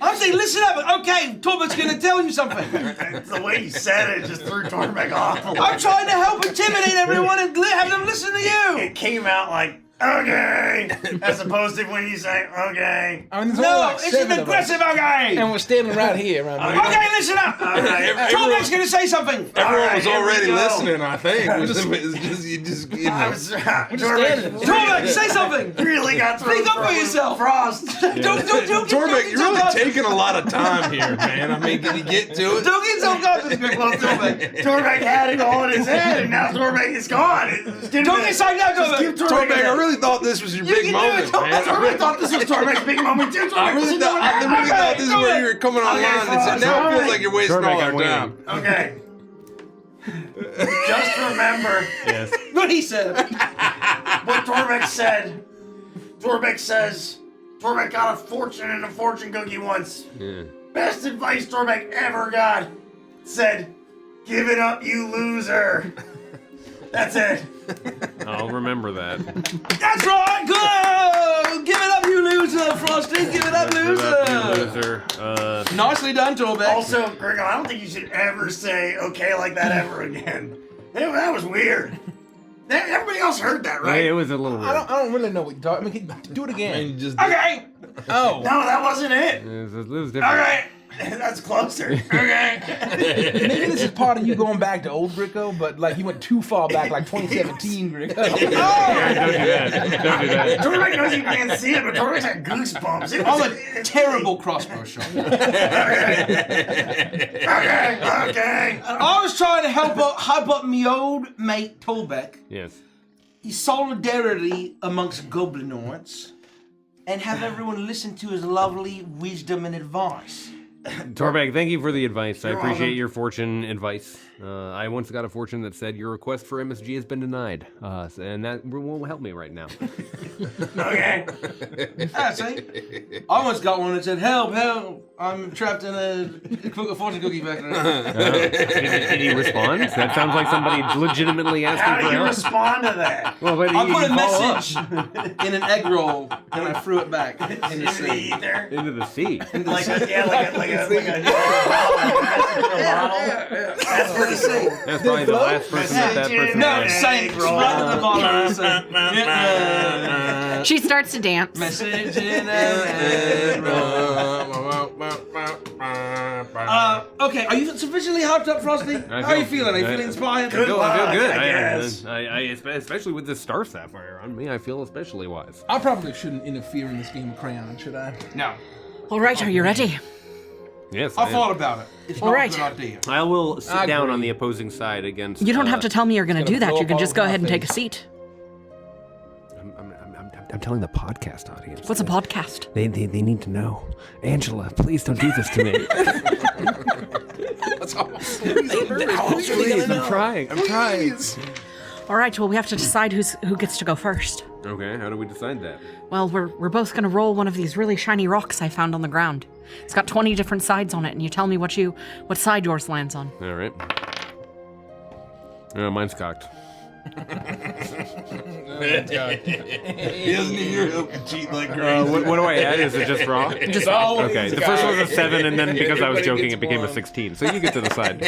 I'm saying, listen up. Okay, Torbeck's going to tell you something. It's the way you said it just threw Torbeck off. I'm trying to help intimidate everyone and have them listen to you. It came out like, okay, as opposed to when you say, okay. I mean, there's No, only like it's an 7 of us, aggressive okay. and we're standing right here. Okay, listen up. Torbeck's going to say something. everyone was here we already go. listening, I think. It was just, you just, you know. I was, standing. Torbeck, say something. really got thrown Speak up for with yourself. Frost. Don't Torbeck, get you're really self-conscious. taking a lot of time here, man. I mean, can you get to it? Don't get self-conscious, Greg. Well, Torbeck. Torbeck had it all in his head, and now Torbeck is gone. Don't get psyched out, Torbeck. Torbeck, I really thought this was your big can do moment, it, man. Torbeck thought this was Torbeck's big moment too. I really thought this is where you were coming online and said, now it feels like you're wasting Torbeck, all I'm our time. Okay. Just remember Yes. What he said. what Torbeck said. Torbeck says, Torbeck got a fortune in a fortune cookie once. Yeah. Best advice Torbeck ever got. Said, give it up, you loser. That's it. I'll remember that. That's right. Good. Give it up, you loser, Frosty. Give it up, loser. Loser. Nicely done, Torbeck. Also, Greg, I don't think you should ever say okay like that ever again. That was weird. Everybody else heard that, right? It was a little weird. I don't really know what you're talking. I mean, do it again. And just, Okay. Oh, No, that wasn't it. It was different. Okay. That's closer. Okay. maybe this is part of you going back to old Gricko, but like you went too far back, like 2017 Gricko. Don't do that. Don't do that. Torbeck knows you can't see it, but Torbeck's got goosebumps. I'm a terrible crossbow shot. Okay. I was trying to hype up me old mate Torbeck. Yes. His solidarity amongst goblinoids, and have everyone listen to his lovely wisdom and advice. Torbeck, thank you for the advice. I You're appreciate welcome. your fortune advice. I once got a fortune that said your request for MSG has been denied, and that will help me right now. Okay. See? I once got one that said, help, I'm trapped in a fortune cookie factory. Did he respond? That sounds like somebody legitimately How asking do for you help. respond to that? Well, but I he put a follow up. message in an egg roll, and I threw it back in the In the sea. ether? Into the sea. Like a bottle. That's pretty cool. That's probably the last person that person No, had. same. Right to the bottom. She starts to dance. Message in an egg roll. Okay, are you sufficiently hyped up, Frosty? How are you feeling? Are you feeling inspired? I feel good. I guess. Especially with this Star Sapphire on me, I feel especially wise. I probably shouldn't interfere in this game of Crayon, should I? No. All right, are you ready? Yes, I am. thought about it. It's All not right. a good idea. I will sit I down agree. on the opposing side against. You don't have to tell me you're going to gonna do that. blow You can up just all go over ahead my and take a face. seat. I'm telling the podcast audience. What's a podcast? They need to know. Angela, please don't do this to me. Please, I'm trying. All right, well, we have to decide who gets to go first. Okay, how do we decide that? Well, we're both going to roll one of these really shiny rocks I found on the ground. It's got 20 different sides on it, and you tell me what side yours lands on. All right. Mine's cocked. He doesn't need your help to cheat like crazy. What do I add? Is it just raw? Just Okay, the first one was a 7, and then because I was joking, it became a 16. So you get to decide.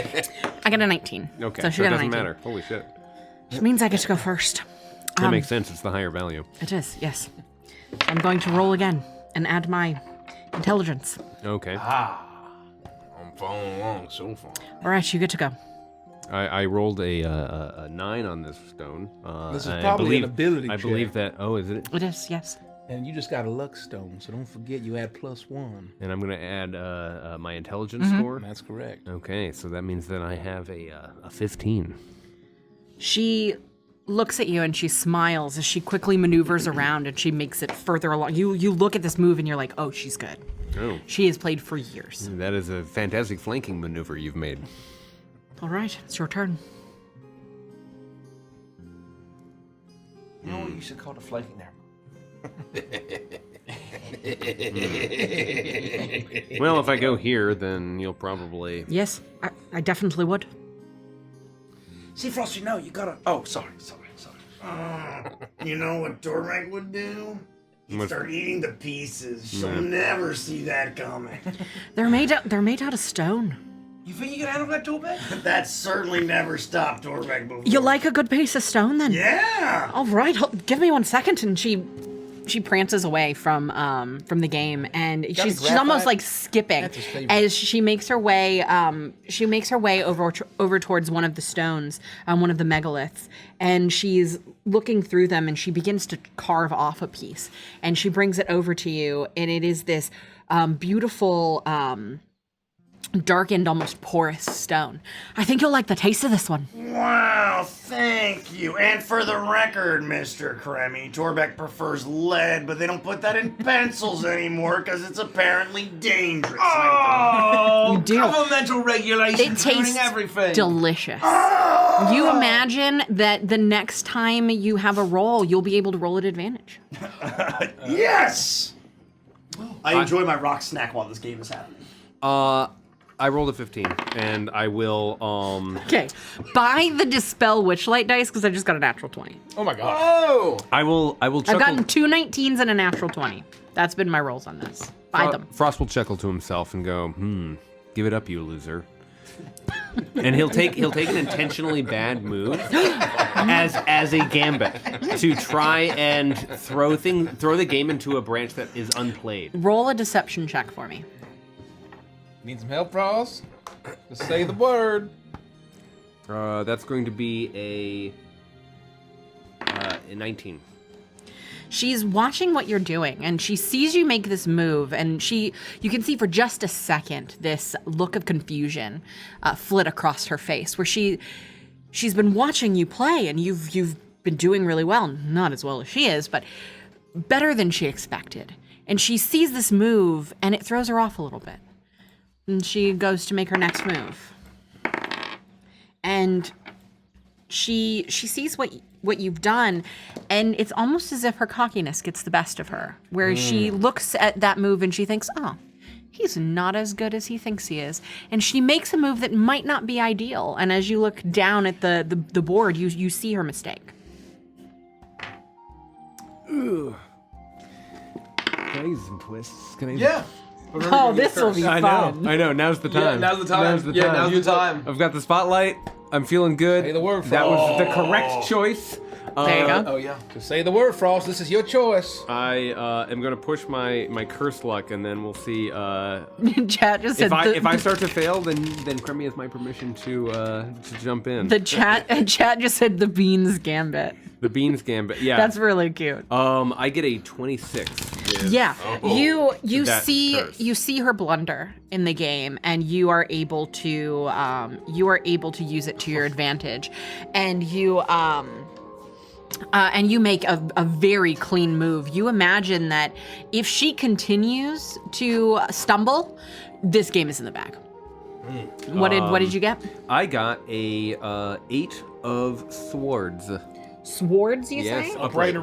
I get a 19. Okay, so so she it got a doesn't 19. matter. Holy shit. Which means I get to go first. That makes sense. It's the higher value. It is, yes. I'm going to roll again and add my intelligence. Okay. I'm following along so far. All right, you get to go. I rolled a 9 on this stone. This is I probably an believe- ability I check. believe that. Oh, is it? It is, yes. And you just got a luck stone, so don't forget you add +1. And I'm gonna add my intelligence score. That's correct. Okay, so that means that I have a 15. She looks at you and she smiles as she quickly maneuvers around and she makes it further along. You look at this move and you're like, oh, she's good. Oh, She has played for years. that is a fantastic flanking maneuver you've made. All right, it's your turn. You know what you should call the flanking there? Well, if I go here, then you'll probably... Yes, I definitely would. See, Frosty, no, you gotta. Oh, sorry. You know what Dormek would do? He'd What? start eating the pieces. She'll never see that coming. They're made out of stone. You think you can handle that, Dormek? That certainly never stopped Dormek before. You like a good piece of stone, then? Yeah! All right, give me 1 second, and she prances away from the game, and she's almost like skipping That's his favorite. as she makes her way over towards one of the stones, one of the megaliths, and she's looking through them, and she begins to carve off a piece, and she brings it over to you, and it is this beautiful. Darkened, almost porous stone. I think you'll like the taste of this one. Wow, thank you. And for the record, Mr. Kremmy, Torbeck prefers lead, but they don't put that in pencils anymore because it's apparently dangerous. Oh, You do. governmental regulations It tastes ruining everything. delicious. You imagine that the next time you have a roll, you'll be able to roll at advantage. Yes! I enjoy my rock snack while this game is happening. I rolled a 15, and I will, Okay, buy the Dispel Witchlight dice because I just got a natural 20. Oh my god. Oh! I will I've chuckle. gotten 2 19s and a natural 20. That's been my rolls on this. Buy them. Frost will chuckle to himself and go, give it up, you loser. And he'll take an intentionally bad move as a gambit to try and throw the game into a branch that is unplayed. Roll a deception check for me. Need some help, Ross? Just say the word. That's going to be a 19. She's watching what you're doing, and she sees you make this move, and you can see for just a second this look of confusion flit across her face, where she's been watching you play, and you've been doing really well, not as well as she is, but better than she expected. And she sees this move, and it throws her off a little bit. And she goes to make her next move. And she sees what you've done, and it's almost as if her cockiness gets the best of her, where she looks at that move and she thinks, oh, he's not as good as he thinks he is. And she makes a move that might not be ideal. And as you look down at the board, you see her mistake. Can I use some twists? Can I use Yeah. Oh, this will be fun. I know. Now's the time. Now's the time. Now's the time. I've got the spotlight. I'm feeling good. Say the word, That was the Frost. correct choice. There you go. Oh, yeah. Just say the word, Frost. This is your choice. I am going to push my curse luck, and then we'll see. Chat just said If I start to fail, then Cremmy has my permission to jump in. the chat just said the Beans Gambit. The Beans Gambit. Yeah. That's really cute. I get a 26. with- Yeah, you that see curse. her blunder in the game, and you are able to use it to your advantage, and you make a very clean move. You imagine that if she continues to stumble, this game is in the bag. What did you get? I got a 8 of swords. Swords, you Yes, say? upright.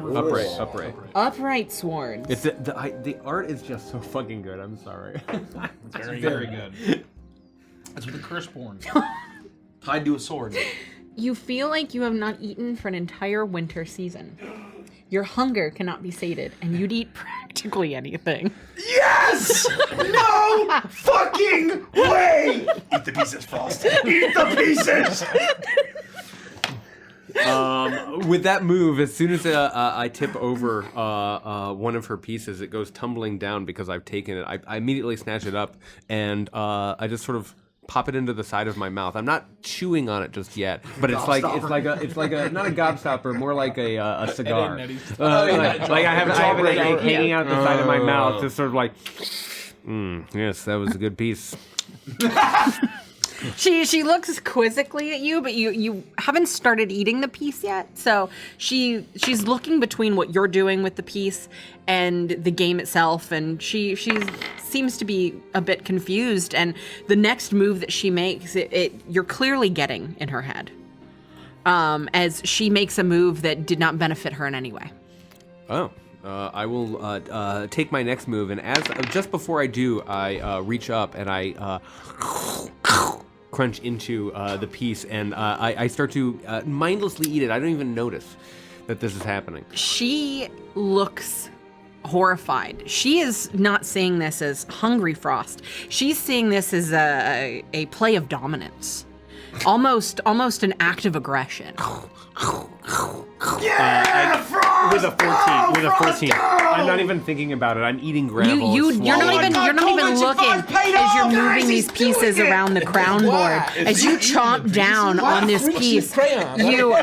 Upright swords. It's the art is just so fucking good. I'm sorry. Very good. That's with the curseborn. Tied to a sword. You feel like you have not eaten for an entire winter season. Your hunger cannot be sated, and you'd eat practically anything. Yes! No fucking way! Eat the pieces, Frost. Eat the pieces! With that move, as soon as I tip over one of her pieces, it goes tumbling down because I've taken it. I immediately snatch it up, and I just sort of pop it into the side of my mouth. I'm not chewing on it just yet, but it's like a not a gobstopper, more like a cigar. Like I have it hanging out the side of my mouth, just sort of like, yes, that was a good piece. She looks quizzically at you, but you haven't started eating the piece yet. So she's looking between what you're doing with the piece and the game itself, and she seems to be a bit confused. And the next move that she makes, you're clearly getting in her head, as she makes a move that did not benefit her in any way. Oh. I will take my next move, and just before I do, I reach up and I crunch into the piece, and I start to mindlessly eat it. I don't even notice that this is happening. She looks horrified. She is not seeing this as hungry Frost. She's seeing this as a play of dominance, almost an act of aggression. With a 14. I'm not even thinking about it. I'm eating gravel. You're not even looking as you're moving these pieces around the crown board. As you chomp down on this piece, you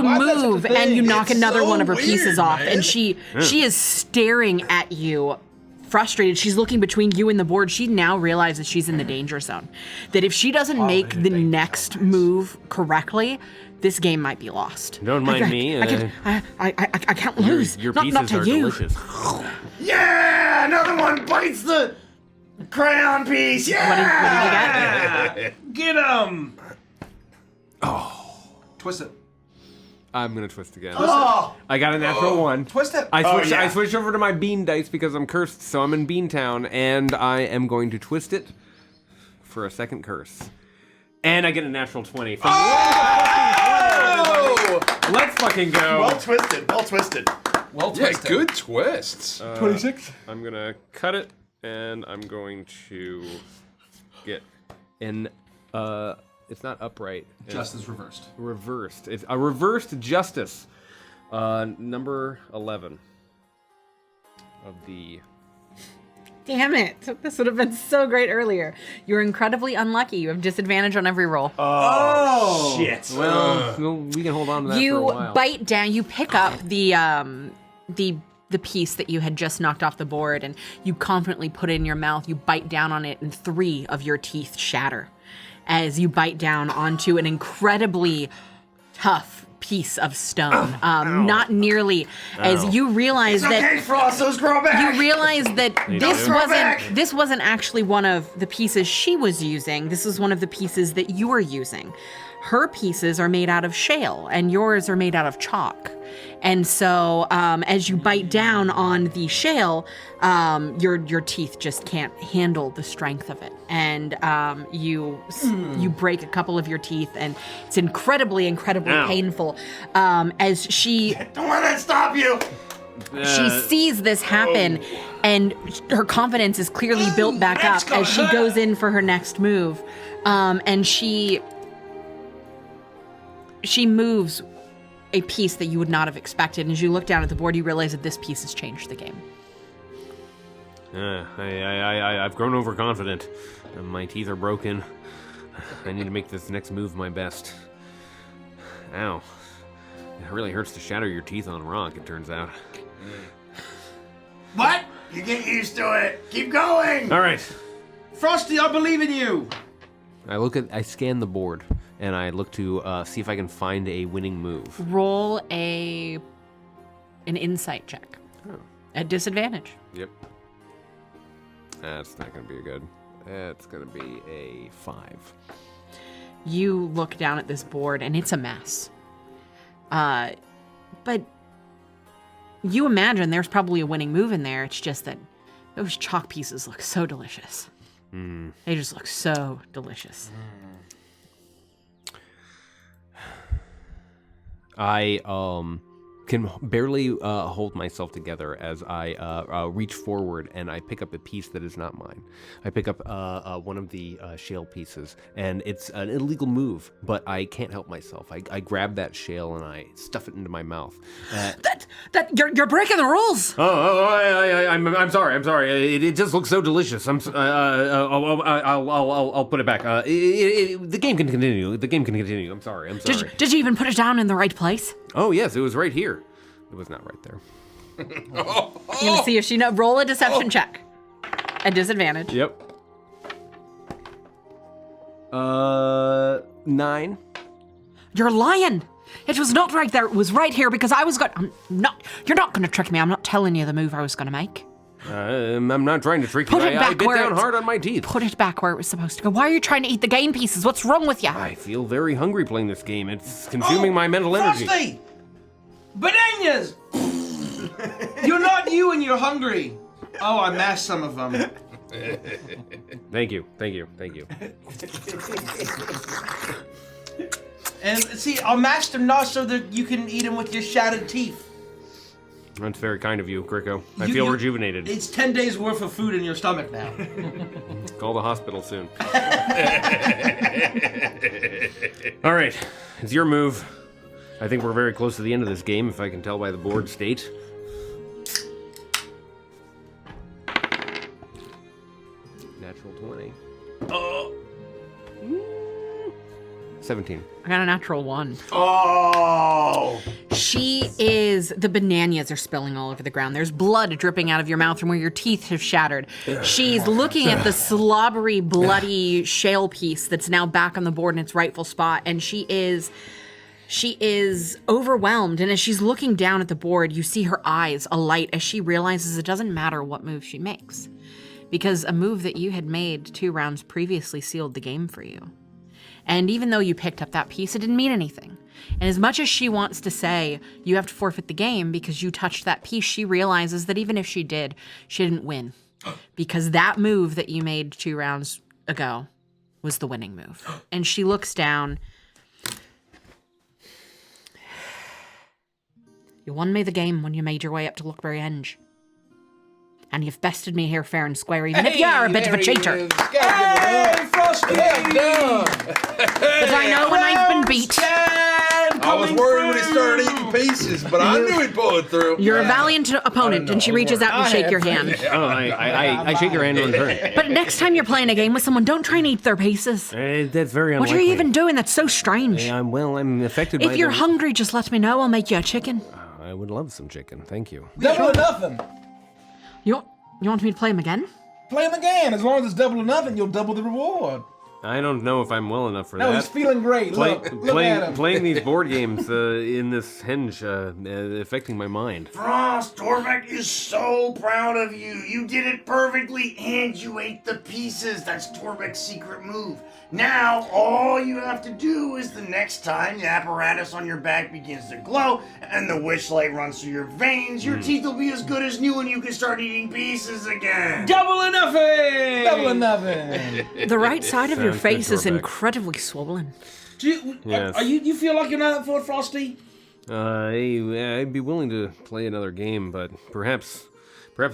move and you knock another one of her pieces off, and she is staring at you, frustrated. She's looking between you and the board. She now realizes she's in the danger zone. That if she doesn't make the next move correctly, this game might be lost. Don't mind me. I can't lose. Your not pieces to are you. delicious. Yeah, another one bites the crayon piece. Yeah. What did you get? Get him! Oh. Twist it. I'm gonna twist again. Oh. I got a natural 1. Twist it. I switched over to my bean dice because I'm cursed, so I'm in Bean Town, and I am going to twist it for a second curse. And I get a natural 20. Let's fucking go. Well twisted. Well twisted. Yeah, good twists. 26. I'm gonna cut it, and I'm going to get an it's not upright. Justice reversed. Reversed. It's a reversed justice. Number 11 of the. Damn it. This would have been so great earlier. You're incredibly unlucky. You have disadvantage on every roll. Oh, shit. Well, we can hold on to that for a You while. bite down, you pick up the piece that you had just knocked off the board, and you confidently put it in your mouth. You bite down on it, and 3 of your teeth shatter as you bite down onto an incredibly tough piece of stone. Not nearly as you realize that. Okay, Frost, those grow back. You realize that this wasn't actually one of the pieces she was using. This was one of the pieces that you were using. Her pieces are made out of shale, and yours are made out of chalk. And so, as you bite down on the shale, your teeth just can't handle the strength of it, and you break a couple of your teeth, and it's incredibly painful. As she Don't let that stop you. She sees this happen, and her confidence is clearly built back up as she goes in for her next move, and she moves a piece that you would not have expected. And as you look down at the board, you realize that this piece has changed the game. I've grown overconfident. My teeth are broken. I need to make this next move my best. Ow. It really hurts to shatter your teeth on rock, it turns out. What? You get used to it. Keep going. All right. Frosty, I believe in you. I scan the board, and I look to see if I can find a winning move. Roll an insight check. Oh. At disadvantage. Yep. That's not going to be good. It's going to be a 5. You look down at this board, and it's a mess. But you imagine there's probably a winning move in there. It's just that those chalk pieces look so delicious. They just look so delicious. I can barely hold myself together as I reach forward and I pick up a piece that is not mine. I pick up one of the shale pieces, and it's an illegal move, but I can't help myself. I grab that shale and I stuff it into my mouth. You're breaking the rules. I'm sorry. It just looks so delicious. I'll put it back. The game can continue. I'm sorry. Did you even put it down in the right place? Oh yes, it was right here. It was not right there. You're gonna see if she roll a deception check at disadvantage. Yep. 9. You're lying. It was not right there. It was right here because I was going. You're not going to trick me. I'm not telling you the move I was going to make. I'm not trying to trick you. Put it I back bit where down it's- hard on my teeth. Put it back where it was supposed to go. Why are you trying to eat the game pieces? What's wrong with you? I feel very hungry playing this game. It's consuming my mental energy. Frosty! Bananas! You're not you and you're hungry. Oh, I mashed some of them. Thank you. And see, I'll mash them not so that you can eat them with your shattered teeth. That's very kind of you, Gricko. I feel rejuvenated. It's 10 days worth of food in your stomach now. Call the hospital soon. All right, it's your move. I think we're very close to the end of this game, if I can tell by the board state. Natural 20. 17. I got a natural 1. Oh! The bananas are spilling all over the ground. There's blood dripping out of your mouth from where your teeth have shattered. She's looking at the slobbery, bloody shale piece that's now back on the board in its rightful spot, and she is overwhelmed. And as she's looking down at the board, you see her eyes alight as she realizes it doesn't matter what move she makes, because a move that you had made 2 rounds previously sealed the game for you. And even though you picked up that piece, it didn't mean anything. And as much as she wants to say you have to forfeit the game because you touched that piece, she realizes that even if she did, she didn't win. Because that move that you made 2 rounds ago was the winning move. And she looks down. You won me the game when you made your way up to Lookberry Henge. And you've bested me here fair and square, even if you are a bit of a cheater. Hey, Frosty! But I know when I've been beat. I was worried when he started eating pieces, but I knew he'd pull it through. You're a valiant opponent, and she reaches out and shake your hand. Oh, I shake your hand in return. But next time you're playing a game with someone, don't try and eat their pieces. That's very What unlikely. are you even doing? That's so strange. I'm affected by If you're the- hungry, just let me know. I'll make you a chicken. I would love some chicken. Thank you. Double or nothing. You want me to play him again? Play him again. As long as it's double or nothing, you'll double the reward. I don't know if I'm well enough for No, that. he's feeling great. Look at him. Playing these board games in this henge affecting my mind. Frost, Torvik is so proud of you. You did it perfectly, and you ate the pieces. That's Torvik's secret move. Now, all you have to do is the next time the apparatus on your back begins to glow and the witchlight runs through your veins, your teeth will be as good as new and you can start eating pieces again. Double or nothing! Double or nothing. The right side of your Sounds face good, is Torvik. incredibly swollen. Do you, Yes. you feel like you're not up for it, Frosty? I'd be willing to play another game, but perhaps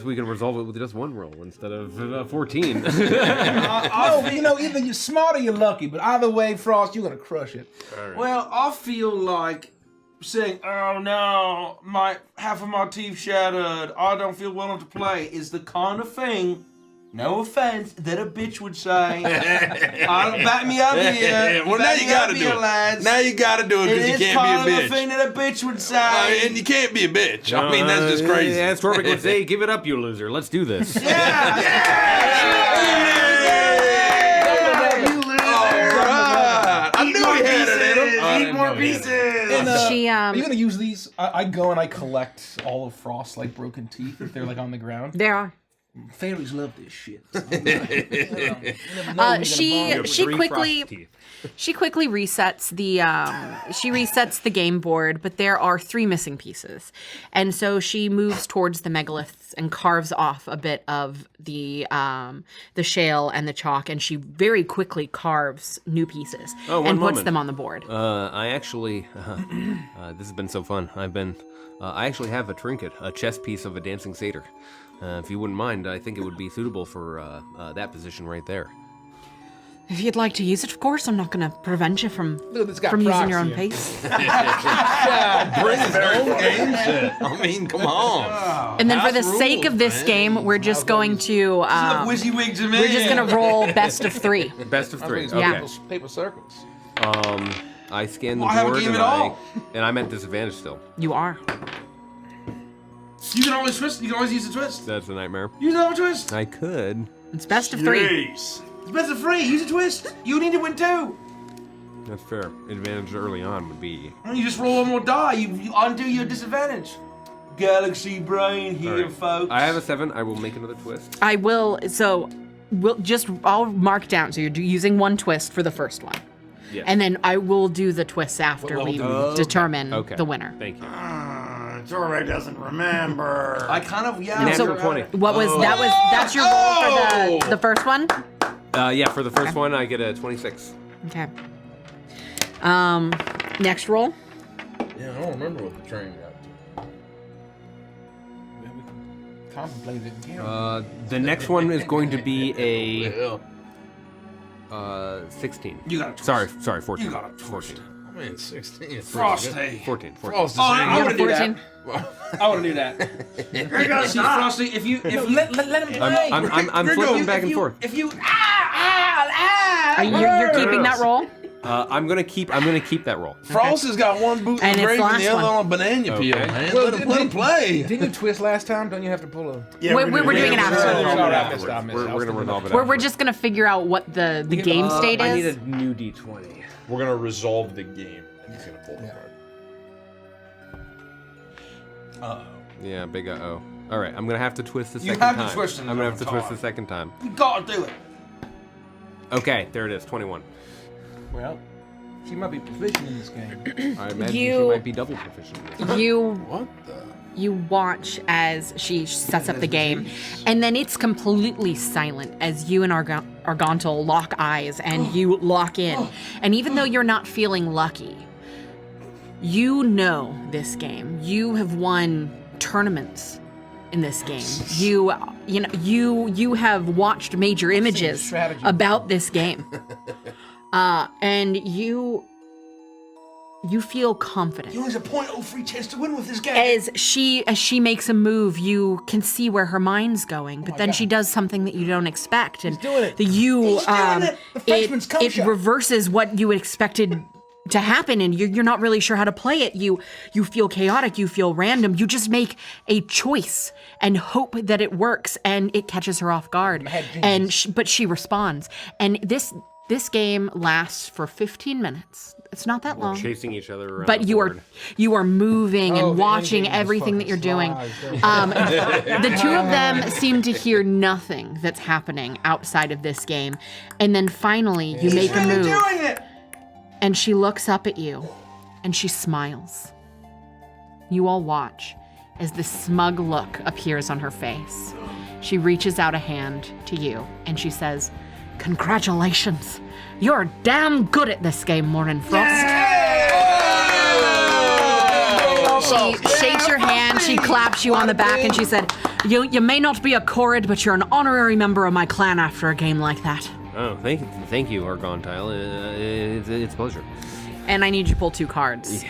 we can resolve it with just 1 roll instead of 14. Either you're smart or you're lucky, but either way, Frost, you're gonna crush it. Well, I feel like saying, "Oh no, half of my teeth shattered. I don't feel well enough to play," is the kind of thing. No offense, that a bitch would say. Back me up here. Well, now you gotta do it. Lads. Now you gotta do it because you It is can't kind be a of a bitch. thing that a bitch would say. And you can't be a bitch. I mean, that's just crazy. As Torvik would say, give it up, you loser. Let's do this. You loser! I Eat knew more he had it in him. pieces! Eat more pieces! And, are you She gonna use these? I go and I collect all of Frost's like broken teeth if they're like on the ground. There are. Fairies love this shit. She quickly resets the game board, but there are 3 missing pieces, and so she moves towards the megaliths and carves off a bit of the shale and the chalk, and she very quickly carves new pieces and puts them on the board. I actually, this has been so fun. I actually have a trinket, a chess piece of a dancing satyr. If you wouldn't mind, I think it would be suitable for that position right there. If you'd like to use it, of course. I'm not going to prevent you from It's got using your own proxy. piece. Bring his own game set. I mean, come on. And then for the House sake rules, of this man. game, we're just going to Look WYSIWYG to me. we're just going to roll best of 3. Best of 3. Yeah. Okay. Paper circles. I scanned the I have a board game and at all. and I'm at disadvantage still. You are. You can always twist. You can always use a twist. That's a nightmare. Use another twist. I could. It's best of 3. Best of 3. Use a twist. You need to win 2. That's fair. Advantage early on would be. And you just roll one more die. You undo your disadvantage. Galaxy brain here, All right. folks. I have a 7. I will make another twist. I will. So, I'll mark down. So you're using 1 twist for the first one, Yes. and then I will do the twists after we determine the winner. Thank you. Torbeck doesn't remember. I kind of Natural 20. What was that's your roll for the first one? Yeah, for the first one, I get a 26. Okay. Next roll. Yeah, I don't remember what the train got Contemplate it again. The next one is going to be a to. 16. You got a twist. Sorry, 14. You got a twist. 14. I mean, 16 is Frosty. 14. Frosty. I want to do 14. that. I want to do that. See, Frosty, if you let him play. I'm flipping back and forth. If you You're keeping that roll. I'm gonna keep that roll. Frost has got one boot And in the it's grave and last the other one. on a banana peel, Okay. man. Well, let him play. Didn't you twist last time? Don't you have to pull a... Yeah, We're doing it after. Sorry, I missed it. We're gonna resolve it. We're just gonna figure out what the game state I need is. a new D20. We're gonna resolve the game. And he's gonna pull the card. Yeah, big uh-oh. All right, I'm gonna have to twist the You second have to time. twist it I'm gonna have to another twist the time. second time. You gotta do it. Okay, there it is. 21. Well, she might be proficient in this game. I imagine You- she might be double proficient. in this. You watch as she sets up the game, and then it's completely silent as you and Argontal lock eyes and you lock in. And even though you're not feeling lucky, you know this game. You have won tournaments in this game. You have watched major images strategy. about this game, and you feel confident. You only has a 0.03 chance to win with this game. As she makes a move, you can see where her mind's going, but then she does something that you don't expect, and doing it. it. The Frenchman's cum it shot. reverses what you expected to happen, and you're not really sure how to play it. You feel chaotic, you feel random. You just make a choice and hope that it works, and it catches her off guard. And but she responds, and this game lasts for 15 minutes. It's not that long. Chasing each other around. But the you are board. moving Oh, and the watching endgame is everything that you're doing. fucking slides. The two of them seem to hear nothing that's happening outside of this game. And then finally, you make a move. doing it. And she looks up at you and she smiles. You all watch as this smug look appears on her face. She reaches out a hand to you and she says, "Congratulations. You're damn good at this game, Morning Frost." She shakes your hand, she claps you on the back, and she said, You may not be a Chorrid, but you're an honorary member of my clan after a game like that. Oh, thank you, Argontile. It's a pleasure. And I need you to pull 2 cards. Yeah.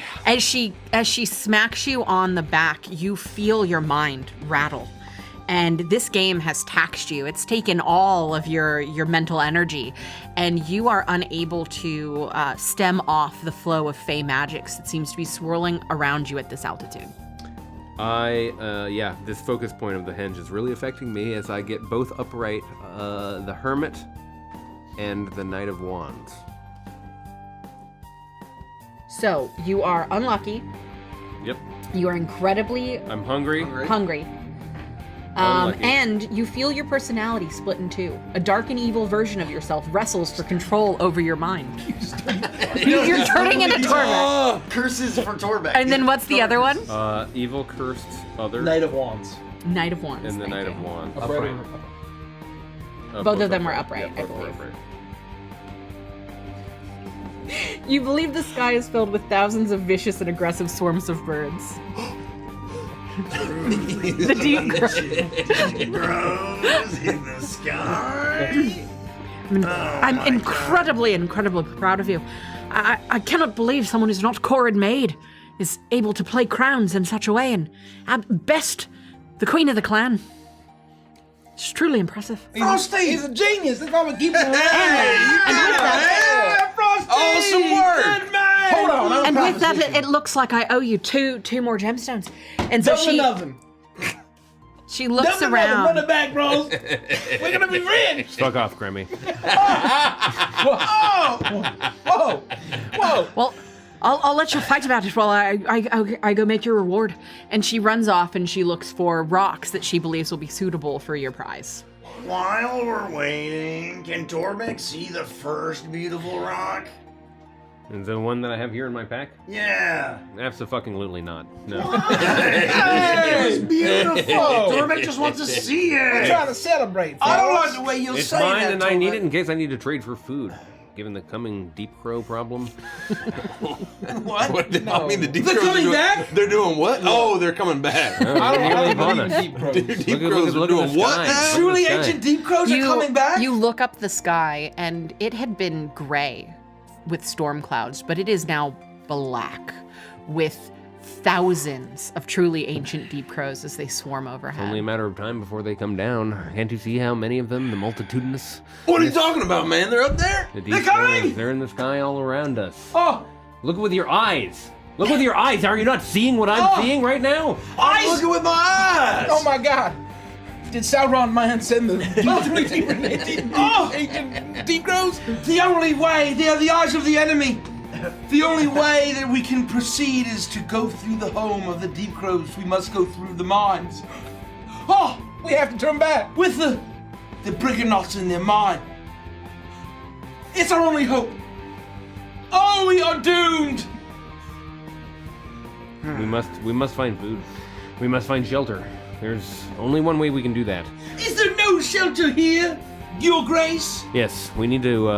As she smacks you on the back, you feel your mind rattle. And this game has taxed you. It's taken all of your mental energy, and you are unable to stem off the flow of Fey magics that seems to be swirling around you at this altitude. This focus point of the henge is really affecting me as I get both upright, the Hermit and the Knight of Wands. So, you are unlucky. Yep. You are incredibly I'm hungry. hungry. Unlucky. And you feel your personality split in 2. A dark and evil version of yourself wrestles for control over your mind. You're turning into Torbeck. Curses for Torbeck. And then what's the other one? Evil, cursed, other, Knight of Wands. Knight of Wands. and the thank Knight you. of Wands. Upright. Both of them were upright, I both were believe. upright. You believe the sky is filled with thousands of vicious and aggressive swarms of birds. The deep grows in the sky. I'm incredibly proud of you. I cannot believe someone who's not Chorrid made is able to play crowns in such a way, and at best, the queen of the clan. It's truly impressive. Frosty! He's a genius. That's why we keep him around. And with that, Frosty! Awesome work! Good man! Hold on. I'm and a with that, proposition. it looks like I owe you two more gemstones. And so Double she nothing. She looks Nothing around. Run it back, bros. We're gonna be rich. Fuck off, Grammy. Whoa. Well, I'll let you fight about it while I go make your reward. And she runs off and she looks for rocks that she believes will be suitable for your prize. While we're waiting, can Torbeck see the first beautiful rock? Is the one that I have here in my pack? Yeah. Absolutely not. No. Hey, it's beautiful. Torbeck just wants to see We're it. trying to celebrate. I don't fellas. like the way you It's say mine that. and I need Torbeck. it in case I need to trade for food. Given the coming deep crow problem. What? I mean, the deep They're crows are coming doing, back? They're doing what? Oh, they're coming back. I don't Upon believe us. in deep crows. Dude, deep Look at- crows look are at the doing what sky. now? Look Truly at the ancient sky. deep crows are coming back? You look up the sky, and it had been gray with storm clouds, but it is now black with thousands of truly ancient deep crows as they swarm overhead. Only a matter of time before they come down. Can't you see how many of them, the multitudinous? What are you talking about, man? They're up there? The deep They're coming! crows, they're in the sky all around us. Oh, Look with your eyes. Look with your eyes. Are you not seeing what I'm seeing right now? I'm looking with my eyes. oh my God! Did Sauron man send the ancient deep crows? The only way, they are the eyes of the enemy. The only way that we can proceed is to go through the home of the deep crows. We must go through the mines. Oh, We have to turn back. with the briganauts in their mine. It's our only hope. Oh, we are doomed. We must find food. We must find shelter. There's only one way we can do that. Is there no shelter here, Your Grace? Yes, we need to.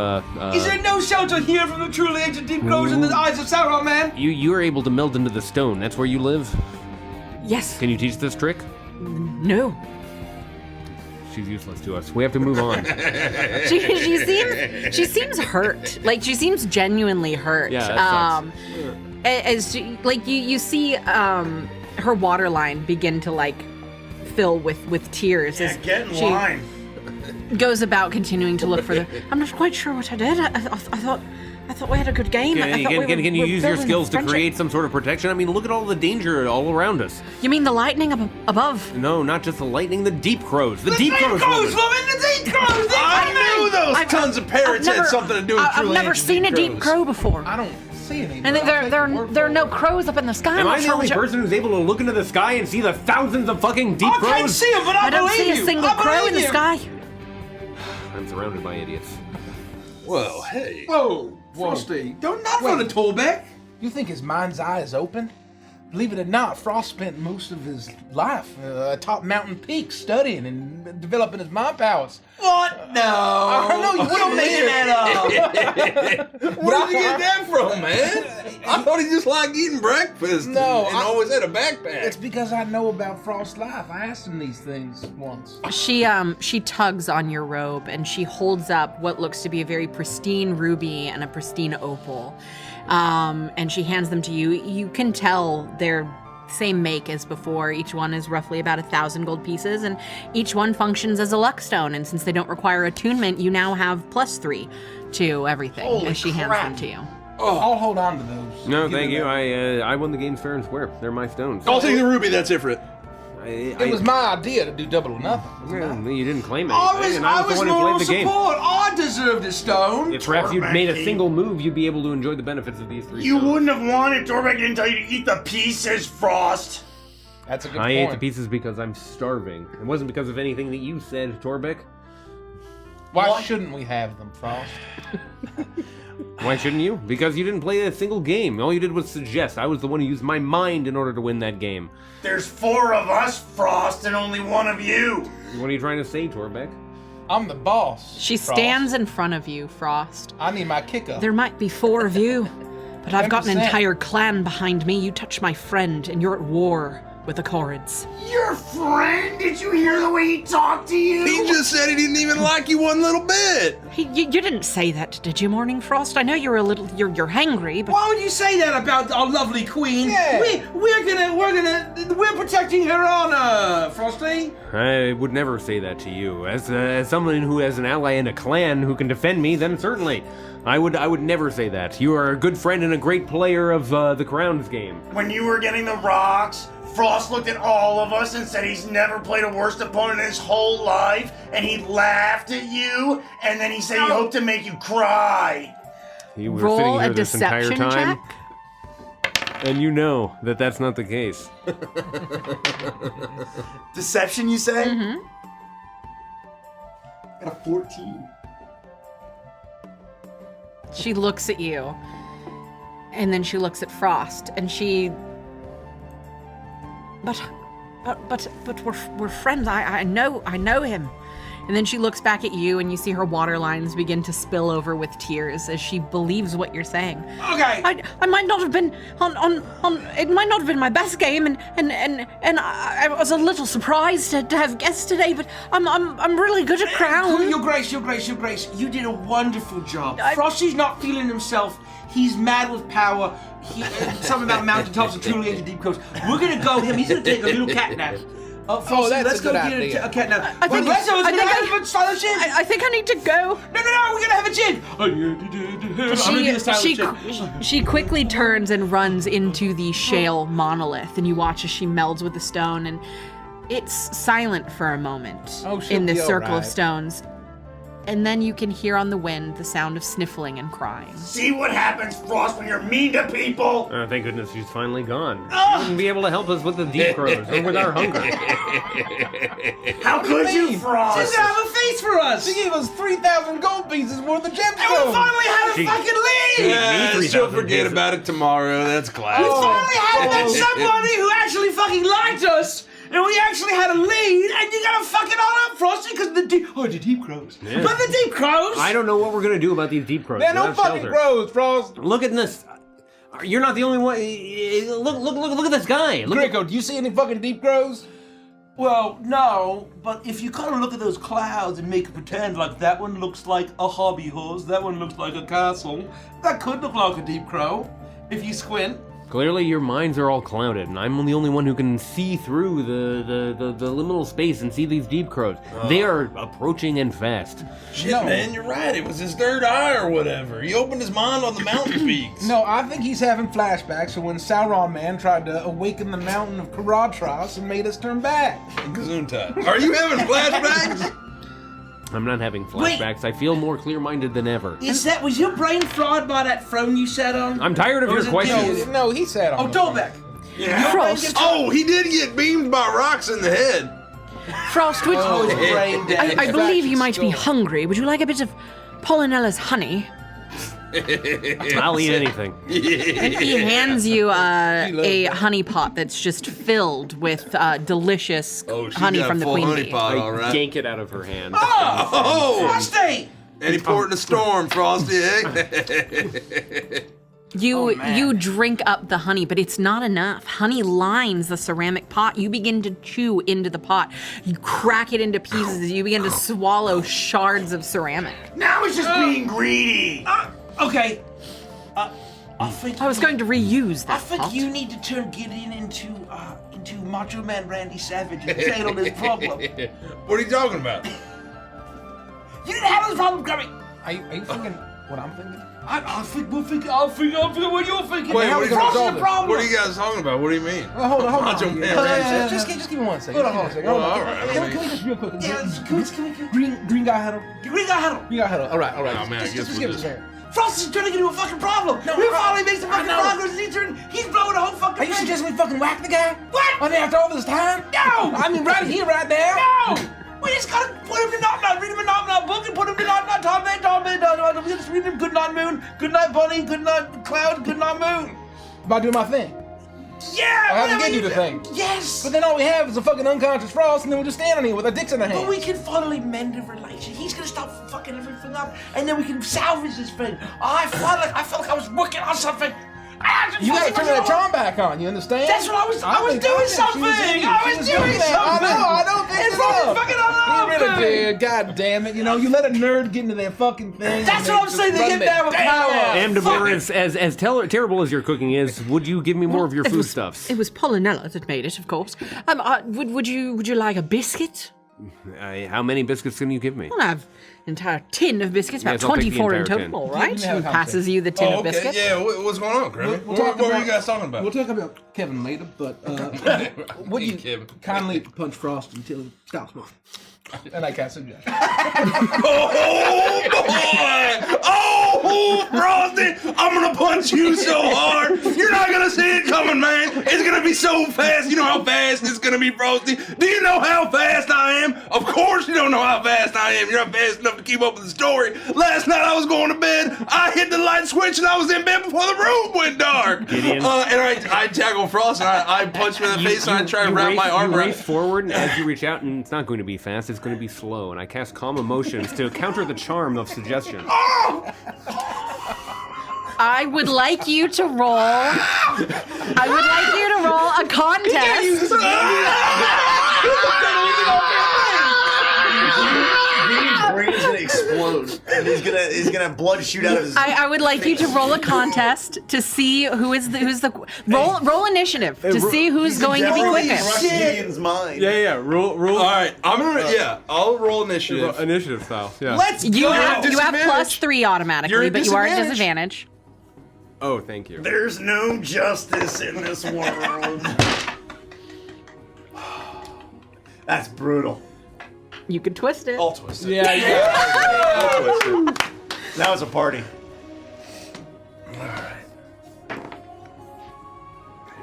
Is there no shelter here from the truly ancient deep crows in the eyes of Sauron, man? You are able to meld into the stone. That's where you live. Yes. Can you teach this trick? No. She's useless to us. We have to move on. She seems hurt. Like she seems genuinely hurt. Yeah, that sucks. As she, like you see her waterline begin to like fill with tears as Get in she line. goes about continuing to look for the. I'm not quite sure what I did. I thought we had a good game. I thought we Can you were use your building skills to friendship. create some sort of protection? I mean, look at all the danger all around us. You mean the lightning above? No, not just the lightning, the deep crows. The deep crows. Crows, woman. woman, the deep crows! I knew those I've- tons of parrots I've had never- something to do with I've truly never ancient seen a deep crows. crow before. I don't see any. And but I'll take your word there are for no it. crows up in the sky. Am I'm I not the sure only what person who's able to look into the sky and see the thousands of fucking deep I crows? can't see him, but I I don't believe see you. a single I crow in believe the you. sky. I'm surrounded by idiots. Well, hey. Whoa, Frosty, don't not run a Torbeck. You think his mind's eye is open? Believe it or not, Frost spent most of his life atop mountain peaks studying and developing his mind powers. What? No. I know you You're wouldn't making that up. Where did you get that from, man? I thought he just liked eating breakfast No, and I- always had a backpack. It's because I know about Frost's life. I asked him these things once. She tugs on your robe and she holds up what looks to be a very pristine ruby and a pristine opal. And she hands them to you. You can tell they're same make as before. Each one is roughly about 1,000 gold pieces, and each one functions as a luck stone. And since they don't require attunement, you now have +3 to everything. Holy as she hands crap. them to you. I'll hold on to those. No, Give thank it you. back. I won the game fair and square. They're my stones. I'll take the ruby, that's it for it. It was my idea to do double or nothing. wasn't it? You didn't claim I anything, was, and I I was was the one who moral played the game. support. I deserved a stone. If perhaps you'd made a Torbeck, single move, you'd be able to enjoy the benefits of these 3 You stones. wouldn't have won if Torbeck didn't tell you to eat the pieces, Frost. That's a good I point. ate the pieces because I'm starving. It wasn't because of anything that you said, Torbeck. Why shouldn't we have them, Frost? Why shouldn't you? Because you didn't play a single game. All you did was suggest. I was the one who used my mind in order to win that game. There's 4 of us, Frost, and only 1 of you. What are you trying to say, Torbeck? I'm the boss. She Frost. stands in front of you, Frost. I need my kick up. There might be 4 of you, but I've got an 10%. entire clan behind me. You touch my friend, and you're at war with the Corrids. Your friend? Did you hear the way he talked to you? He just said he didn't even like you one little bit. Hey, you didn't say that, did you, Morning Frost? I know you're you're hangry, but Why would you say that about our lovely queen? Yeah. We're protecting her honor, Frosty. I would never say that to you. As someone who has an ally in a clan who can defend me, then certainly. I would never say that. You are a good friend and a great player of the Crowns game. When you were getting the rocks, Frost looked at all of us and said he's never played a worse opponent in his whole life, and he laughed at you, and then he said he hoped to make you cry. You were Roll sitting a here this entire deception time, check. and you know that that's not the case. Deception, you say? Mm-hmm. Got a 14. She looks at you, and then she looks at Frost, and she. But we're friends. I know him. And then she looks back at you, and you see her water lines begin to spill over with tears as she believes what you're saying. Okay. I might not have been on. It might not have been my best game, and I was a little surprised to have guests today. But I'm really good at Crown. Your Grace. You did a wonderful job. Frosty's not feeling himself. He's mad with power. Something about mountaintops and truly into deep coast. We're gonna go him. He's gonna take a little cat nap. Frosty, that's let's a go good get idea. a cat nap. I think I think I need to go. No, we're gonna have a jig. I'm gonna do a silent jig. She quickly turns and runs into the shale monolith, and you watch as she melds with the stone, and it's silent for a moment in this circle of stones. And then you can hear on the wind the sound of sniffling and crying. See what happens, Frost, when you're mean to people? Thank goodness she's finally gone. She wouldn't be able to help us with the deep crows or with our hunger. How could you, Frost? She doesn't have a face for us. She gave us 3,000 gold pieces worth of gemstones. And we finally had a She- fucking lead. Yeah, Me she'll 3,000 forget pieces. about it tomorrow. That's We classic. finally had somebody who actually fucking liked us. And we actually had a lead, and you gotta fuck it all up, Frosty, because the deep crows. Yeah. But the deep crows. I don't know what we're gonna do about these deep crows. They're no without fucking shelter. crows, Frost. Look at this. You're not the only one. Look at this guy. Look at Draco, do you see any fucking deep crows? Well, no, but if you kind of look at those clouds and make it pretend like that one looks like a hobby horse, that one looks like a castle, that could look like a deep crow if you squint. Clearly, your minds are all clouded, and I'm the only one who can see through the liminal space and see these deep crows. They are approaching and fast. Shit, No. man, you're right. It was his third eye or whatever. He opened his mind on the mountain peaks. No, I think he's having flashbacks of when Sauron Man tried to awaken the mountain of Karatras and made us turn back. Gesundheit. Are you having flashbacks? I'm not having flashbacks. I feel more clear-minded than ever. Was your brain fried by that throne you sat on? I'm tired of Or your was it questions. No, he sat on Oh, it. Dolbeck. Yeah. Frost, Oh, he did get beamed by rocks in the head. Frost, would Oh, his brain dead. I believe you might be hungry. Would you like a bit of Polinella's honey? I'll eat anything. And he hands you a honey pot that's just filled with delicious Oh, she honey got from a the full queen honey bee. pot, I all right. yank it out of her hand. Oh! Frosty! And he poured in a storm, Frosty, eh? You drink up the honey, but it's not enough. Honey lines the ceramic pot. You begin to chew into the pot. You crack it into pieces. You begin to swallow shards of ceramic. Now he's just being greedy. Okay. I think I was going to reuse I that think pot. you need to turn Gideon into Macho Man Randy Savage and settle this problem. What are you talking about? You didn't have this problem, Gummy. Are you thinking what I'm thinking? I think we'll think. I'll think what you're thinking. Wait, how what we are gonna you resolve the this? problem? What are you guys talking about? What do you mean? Hold on. Macho Yeah, Man yeah, Randy yeah, Savage. just give me 1 second. Hold on a second. Well, all right. Can we just real quick? Yeah, can we? Green guy huddle. Green guy huddle. Green guy huddle. All right. Oh, man, I guess Just we'll give us a just- second. Frosty's turning into a fucking problem. We finally made some fucking progress. He's blowing the whole fucking Are you thing. suggesting we fucking whack the guy? What? I mean, after all this time? No! I mean, right here, right there. No! We just gotta put him to Knock, read him a Knock book and put him to Knock, Tom Man. We just read him Good Night Moon, Good Night Bunny, Good Night Cloud, Good Night Moon. About doing my thing. Yeah! I have to whatever give you the thing. Yes! But then all we have is a fucking unconscious Frost, and then we're just standing here with our dicks in our hands. But we can finally mend a relation. He's gonna stop fucking everything up, and then we can salvage this thing. I felt like I was working on something. You gotta turn that charm back on, you understand? That's what I was doing something! I was doing something! I don't think It's so. fucking fucking all You really did, god damn it. You know, you let a nerd get into their fucking thing. That's and what I'm they saying, just they run get down with their power. damn ass. Amdabor, as terrible as your cooking is, would you give me more of your foodstuffs? It was Polinella that made it, of course. Would you like a biscuit? How many biscuits can you give me? I'll have an entire tin of biscuits, about Yes, I'll take the 24 in entire total, tin. all right? Let me have a He passes you the tin Oh, of okay. biscuits. Yeah, what's going on, Grammy? What were you guys talking about? We'll talk about Kevin later, but would you Kevin. kindly punch Frost until he stops moving? And I cast suggest. Oh boy! Oh, Frosty! I'm gonna punch you so hard, you're not gonna see it coming, man. It's gonna be so fast. You know how fast it's gonna be, Frosty? Do you know how fast I am? Of course you don't know how fast I am. You're not fast enough to keep up with the story. Last night I was going to bed. I hit the light switch and I was in bed before the room went dark. Gideon. And I tackle Frost and I punch him in the face and I try to wrap my arm You around. race forward, and as you reach out, and it's not going to be fast, it's going to be slow, and I cast Calm Emotions to counter the charm of suggestion. I would like you to roll. I would like you to roll a contest. Gideon's brain's gonna explode, and he's gonna have blood shoot out of his. I would like you to roll a contest to see who's the roll initiative to see who's going to be quickest. Rush Gideon's mind. Yeah. Rule. All right, I'll roll initiative. Initiative style. Yeah. Let's You go. have Disadvantage. +3 automatically, You're at but you are at disadvantage. disadvantage. Oh, thank you. There's no justice in this world. That's brutal. You could twist it. I'll twist it. Yeah. Now it's a party. Here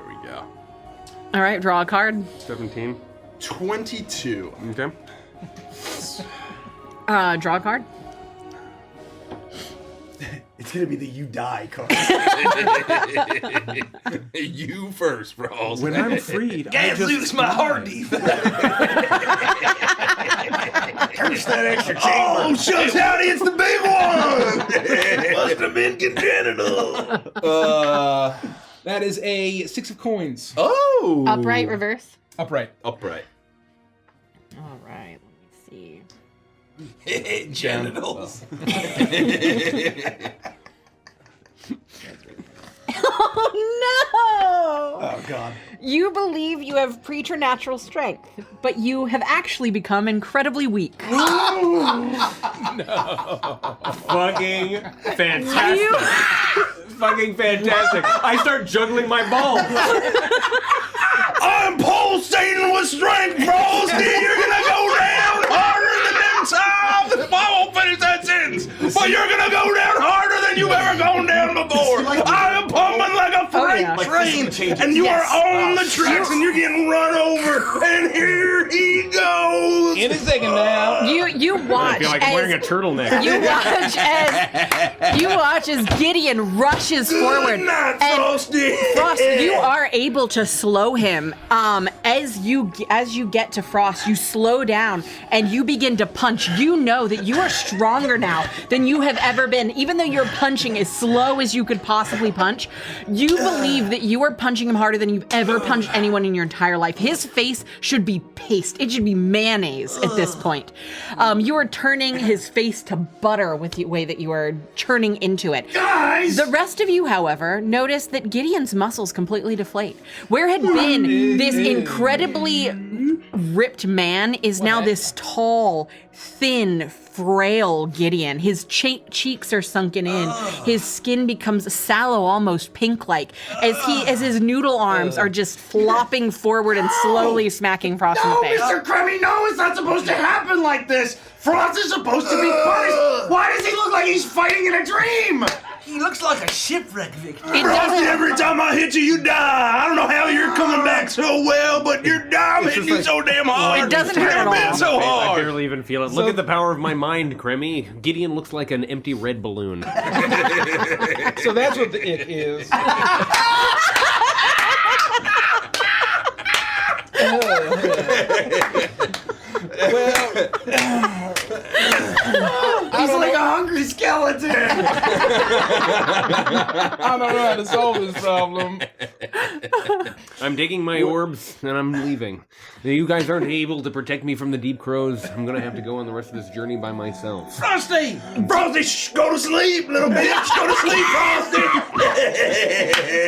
we go. All right, draw a card. 17. 22. Okay. Draw a card. It's gonna be the you die card. You first, Frost. When I'm freed, I Can't just lose my heart defense. Curse that extra chamber. Oh, shucks, howdy, it's the big one. Must have been congenital. That is a 6 of coins. Oh. Upright, reverse. Upright. Upright. All right, let me see. Genitals. Oh no! Oh god. You believe you have preternatural strength, but you have actually become incredibly weak. fucking fantastic. You- Fucking fantastic. I start juggling my balls. I'm pulsating with strength, Frosty. You're gonna go down harder than them times. I won't finish that sentence, but you're gonna go down harder than you've ever gone down before. I am pumping like a freight yeah. train, and you are on the tracks, and you're getting run over. And here he goes. In a second now. You watch I feel like I'm wearing a turtleneck. you watch as Gideon rushes forward. Good night, And Frosty. Frost, you are able to slow him. As you get to Frost, you slow down and you begin to punch. You know that you are stronger now than you have ever been. Even though you're punching as slow as you could possibly punch, you believe that you are punching him harder than you've ever punched anyone in your entire life. His face should be paste. It should be mayonnaise at this point. You are turning his face to butter with the way that you are churning into it. Guys! The rest of you, however, notice that Gideon's muscles completely deflate. Where had been this incredibly ripped man is now this tall, thin, frail Gideon. His cheeks are sunken in. His skin becomes sallow, almost pink-like, as his noodle arms are just flopping forward and slowly smacking Frost in the No, face. Mr. Kremmy, no, it's not supposed to happen like this. Frost is supposed to be punished. Why does he look like he's fighting in a dream? He looks like a shipwreck victim. It Frosty, doesn't. every time I hit you, you die. I don't know how you're coming back so well, but you're dying hitting you so damn hard. It doesn't hurt at Never been all. so I hard. barely even feel it. Look at the power of my mind, Crimmy. Gideon looks like an empty red balloon. So that's what the it is. Well, He's like a hungry skeleton. I don't know how to solve this problem. I'm taking my orbs and I'm leaving. You guys aren't able to protect me from the deep crows. I'm gonna have to go on the rest of this journey by myself. Frosty! Frosty, go to sleep, little bitch. Go to sleep, Frosty.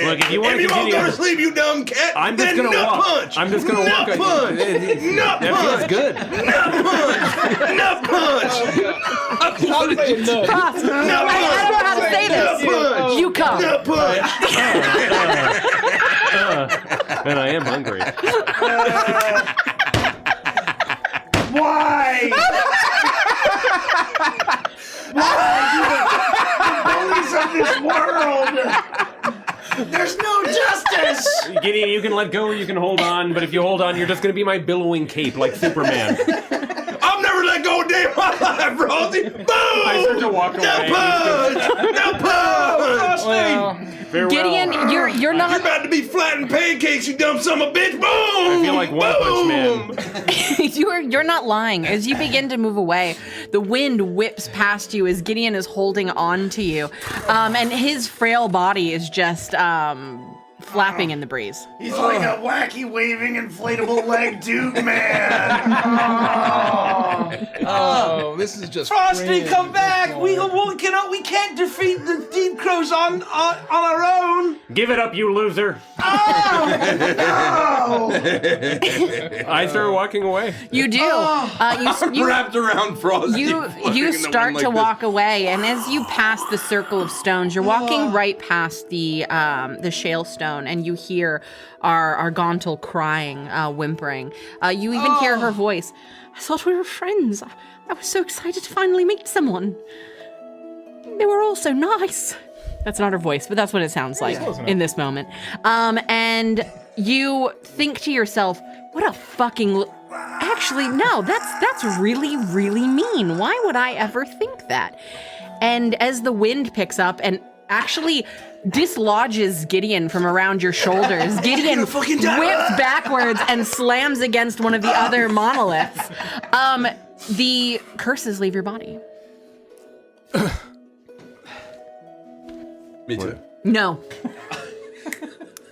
Look, if you want to If you won't continue, go to sleep, you dumb cat. I'm just then gonna nut walk. Punch. I'm just gonna nut walk. Punch. Nut That punch. feels good. Nut punch. Nut punch. I'm saying no. Frost, I don't know how to say Nut this. punch. You come. Nut punch. And I am hungry. Why? Bullies of this world. There's no justice. Gideon, you can let go or you can hold on, but if you hold on, you're just gonna be my billowing cape like Superman. I've never let go a day in my life, Frosty. Boom! I start to walk away. Nut punch. Nut punch. Well, Farewell. Gideon, you're You're not. about to be flattened pancakes, you dumb son of a bitch. Boom! I feel like One Punch Man. You're not lying. As you begin to move away, the wind whips past you as Gideon is holding on to you, and his frail body is just flapping in the breeze. He's like a wacky waving inflatable leg tube man. oh, this is just Frosty, cringe. come back! We can't defeat the deep crows on our own. Give it up, you loser. I start walking away. You do. You Wrapped around Frosty. you floating you in the start wind to like walk away, and as you pass the circle of stones, you're walking right past the shale stone, and you hear our Gontal crying, whimpering. You even hear her voice. I thought we were friends. I was so excited to finally meet someone. They were all so nice. That's not her voice, but that's what it sounds like in this moment. And you think to yourself, what a fucking... Actually, no, that's really, really mean. Why would I ever think that? And as the wind picks up and actually dislodges Gideon from around your shoulders, Gideon whips backwards and slams against one of the other monoliths. The curses leave your body. Me too. No.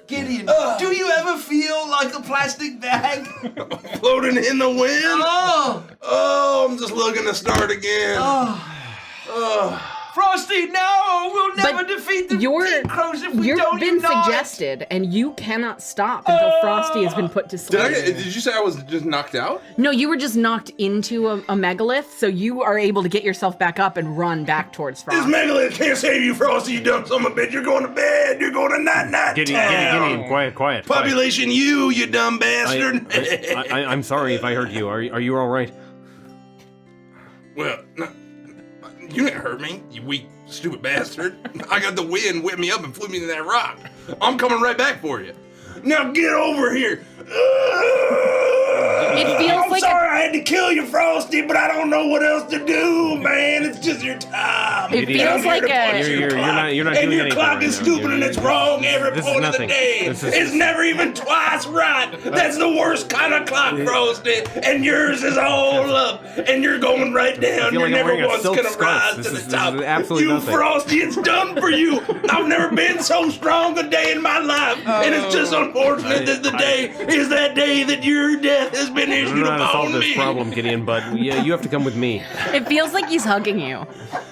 Gideon, do you ever feel like a plastic bag? Floating in the wind. Oh, I'm just looking to start again. Frosty, no! We'll never But defeat the you're- deep crows if we You've don't been unite. suggested, and you cannot stop until Frosty has been put to sleep. Did you say I was just knocked out? No, you were just knocked into a megalith, so you are able to get yourself back up and run back towards This Frosty. megalith can't save you, Frosty, you dumb son of a bitch. You're going to bed. You're going to night Gideon, quiet, quiet. Population you dumb bastard. I'm sorry if I hurt you. Are you all right? Well, no, you didn't hurt me, you weak, stupid bastard. I got the wind whip me up and flew me to that rock. I'm coming right back for you. Now get over here. It feels I'm like sorry I had to kill you, Frosty, but I don't know what else to do, man. It's just your time. It feels like a. You're not and doing your anything clock right is now. stupid and it's wrong every This is point of the nothing. day. This is- It's never even twice right. That's the worst kind of clock, Frosty. And yours is all up, and you're going right down. feel You're like I'm never wearing a once silk gonna scarf. rise This to is- the this top. is absolutely You nothing. Frosty, it's done for you. I've never been so strong a day in my life, and it's just unfortunate that the day is that day that your death has been I don't issued know how to solve upon this me. problem, Gideon, but yeah, you have to come with me. It feels like he's hugging you.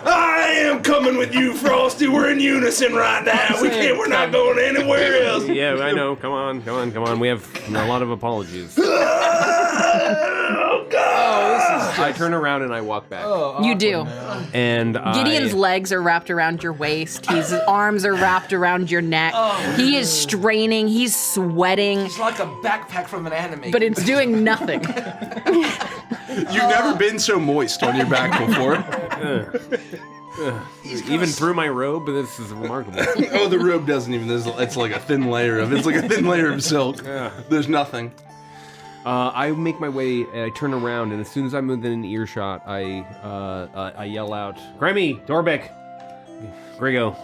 I am coming with you, Frosty. We're in unison right now. We're not going anywhere else. Yeah, I know. Come on. We have a lot of apologies. Oh, God. I turn around and I walk back. You do. And Gideon's legs are wrapped around your waist. His arms are wrapped around your neck. He is straining. He's sweating, It's like a backpack from an anime. but it's doing nothing. You've never been so moist on your back before. even through my robe, this is remarkable. Oh, the robe doesn't even. It's like a thin layer of. It's like a thin layer of silk. Yeah. There's nothing. I make my way. I turn around, and as soon as I'm within an earshot, I yell out, "Grammy, Dorbeck, Grigo,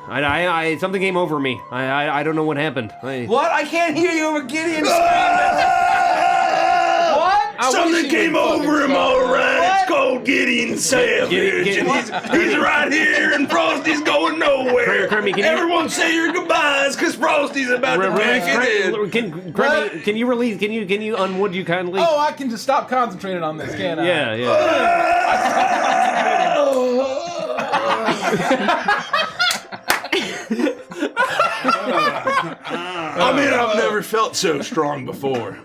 I something came over me. I don't know what happened. What? I can't hear you over Gideon screaming. What? Something came over him, all right. called Gideon Savage, and he's right here, and Frosty's going nowhere. Kermit, can you- Everyone say your goodbyes, because Frosty's about to pack it in. Can you release? Can you unwood you kindly? Oh, I can just stop concentrating on this, can't I? I mean, I've never felt so strong before.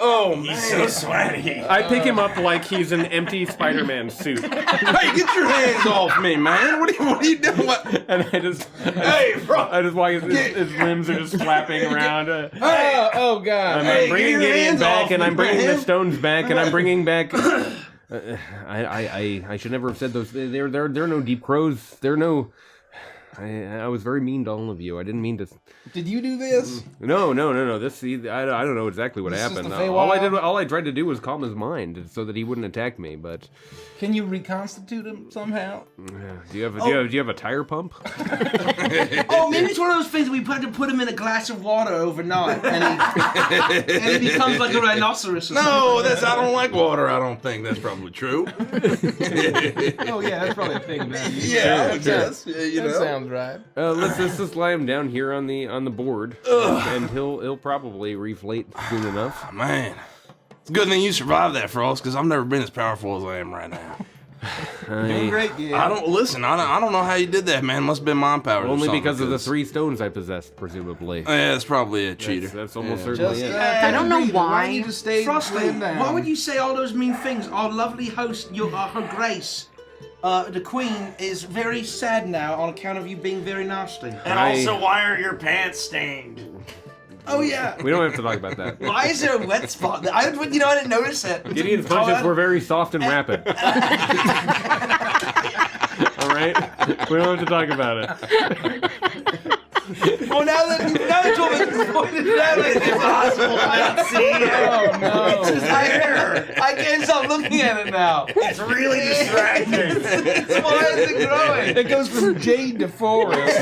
Oh, man. He's so sweaty. I pick him up like he's an empty Spider-Man suit. Hey, get your hands off me, man. What are you doing? And I just watch his limbs are just flapping around. Oh God. I'm bringing Gideon back, and I'm bringing the him. stones back, and I'm bringing back. I should never have said those. There are no deep crows. There are no. I was very mean to all of you. I didn't mean to. Did you do this? No. This I don't know exactly what happened. the Fey All I tried to do was calm his mind so that he wouldn't attack me. But Can you reconstitute him somehow? do you have a tire pump? Oh, maybe it's one of those things we had to put him in a glass of water overnight, and he becomes like a rhinoceros or No, something. I don't like water. I don't think that's probably true. Oh yeah, that's probably a thing, man. Yeah, I guess. You That know. sounds right. Let's just lie him down here on the board, and he'll probably reflate soon enough. Man, it's a good thing you survived that, Frost, because I've never been as powerful as I am right now. Doing great, Gid. I don't know how you did that, man. Must have been mind power. Only because of the 3 stones I possessed, presumably. Yeah, that's probably it, cheater. That's almost Yeah. certainly Just, it. I don't know breathe. why. don't you just stay Frosty, laying down? why would you say all those mean things? Our lovely host, Her Grace, the Queen, is very sad now on account of you being very nasty. And also, why are your pants stained? Oh yeah. We don't have to talk about that. Why is there a wet spot? I didn't notice it. Gideon's punches were very soft and rapid. All right, we don't have to talk about it. Well, now that Thomas pointed it out, it's impossible. I don't see it. Oh no! It's just I can't stop looking at it now. It's really distracting. Why is it growing? It goes from jade to forest.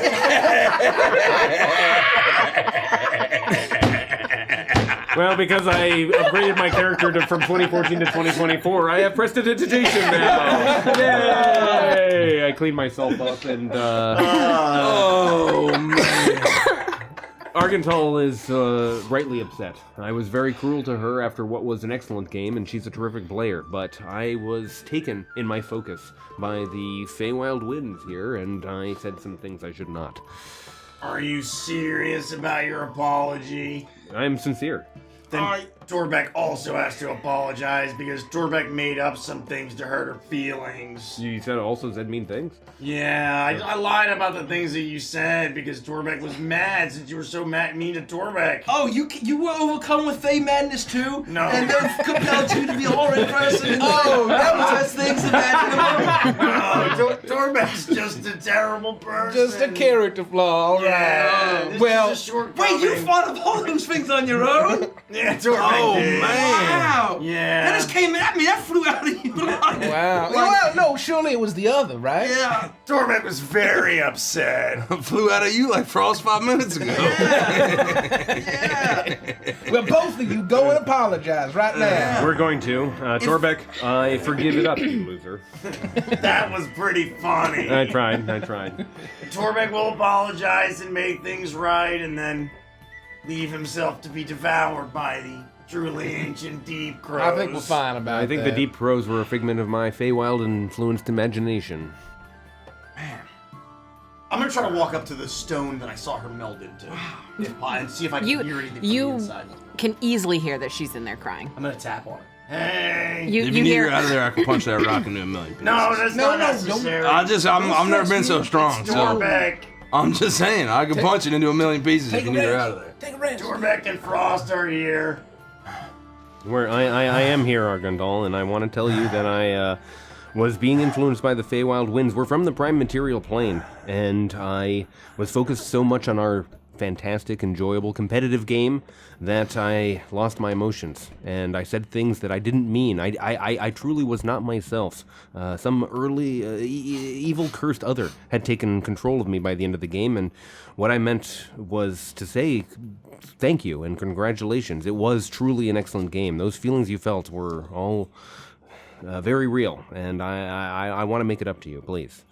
Well, because I upgraded my character from 2014 to 2024, I have prestidigitation now. Yay! I cleaned myself up, and Oh man. Argental is rightly upset. I was very cruel to her after what was an excellent game, and she's a terrific player, but I was taken in my focus by the Fey Wild winds here, and I said some things I should not. Are you serious about your apology? I'm sincere. Then Torbeck also has to apologize because Torbeck made up some things to hurt her feelings. You also said mean things? Yeah, I lied about the things that you said because Torbeck was mad since you were so mean to Torbeck. Oh, you were overcome with Fey madness too? No. And then compelled you to be a horrid person? Oh, that was best things imaginable. No, Torbeck's just a terrible person. Just a character flaw, all right. Yeah, it's Well, just a shortcoming. Wait, you thought of all those things on your own? Yeah, Torbeck did. Wow. Yeah. That just came at me. That flew out of you. wow. Well, no, surely it was the other, right? Yeah. Torbeck was very upset. Flew out of you like Frost 5 minutes ago. Yeah. Well, both of you go and apologize right now. We're going to. Torbeck, I forgive it up, you loser. That was pretty funny. I tried. Torbeck will apologize and make things right and then leave himself to be devoured by the truly ancient deep crows. I think we're fine about that. I think the deep crows were a figment of my Feywild influenced imagination. I'm gonna try to walk up to the stone that I saw her meld into and see if I can hear anything from the You inside. can easily hear that she's in there crying. I'm gonna tap on her. Hey! You If you need hear her out of there, I can punch that rock into a million pieces. No, that's not necessary. I've never been so strong. So Torbeck. I'm just saying, I can punch it into a million pieces if you need her out of there. Take a rest. Torbeck and Frost are here. Where I am here, Argandal, and I want to tell you that I was being influenced by the Feywild winds. We're from the prime material plane, and I was focused so much on our fantastic, enjoyable, competitive game that I lost my emotions, and I said things that I didn't mean. I truly was not myself. Some early evil, cursed other had taken control of me by the end of the game, and what I meant was to say thank you and congratulations. It was truly an excellent game. Those feelings you felt were all very real, and I want to make it up to you, please.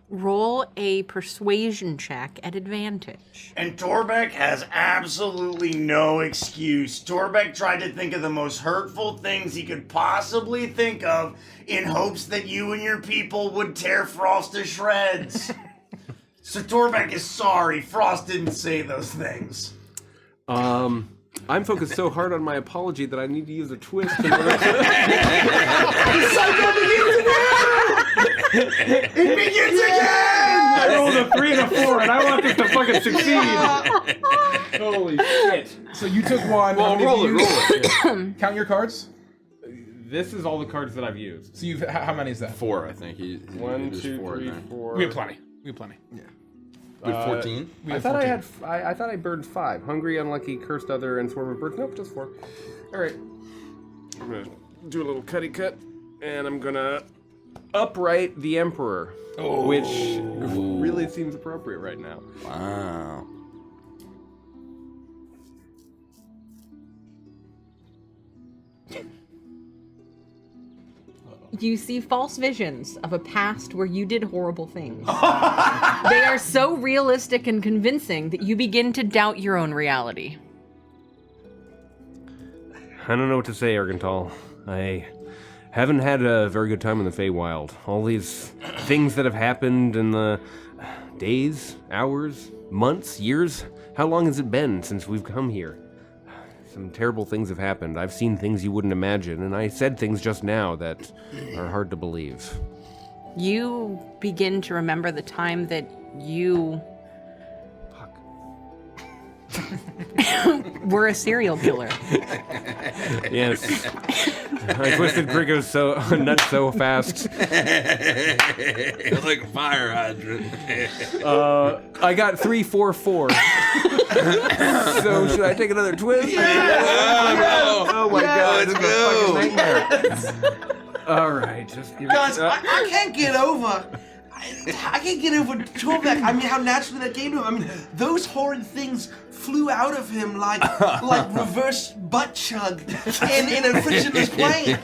Roll a persuasion check at advantage. And Torbeck has absolutely no excuse. Torbeck tried to think of the most hurtful things he could possibly think of in hopes that you and your people would tear Frost to shreds. So Torbeck is sorry. Frost didn't say those things. I'm focused so hard on my apology that I need to use a twist. The cycle begins again! It begins again! I rolled a 3 and a 4, and I want this to fucking succeed. Holy shit. So you took one. Well, roll it. Count your cards. This is all the cards that I've used. So you've how many is that? 4, I think. One, There's two, 4, I three, think. 4. We have plenty. Yeah. We have 14. I thought I had. I thought I burned 5. Hungry, unlucky, cursed other, and swarm of birds. Nope, just 4. All right. I'm gonna do a little cutty cut, and I'm gonna upright the emperor, which really seems appropriate right now. Wow. You see false visions of a past where you did horrible things. They are so realistic and convincing that you begin to doubt your own reality. I don't know what to say, Argental. I haven't had a very good time in the Fey Wild. All these things that have happened in the days, hours, months, years. How long has it been since we've come here? Some terrible things have happened. I've seen things you wouldn't imagine, and I said things just now that are hard to believe. You begin to remember the time that you were a serial killer. Yes. I twisted Griggo's nuts so fast. Like a fire hydrant. I got 3, 4, 4. So should I take another twist? Oh my god, let's this go. is a fucking nightmare. All right, just give Guys, it. I can't get over. I can't get over Torbeck. I mean, how naturally that came to him. I mean, those horrid things flew out of him like reverse butt chug in a frictionless plane.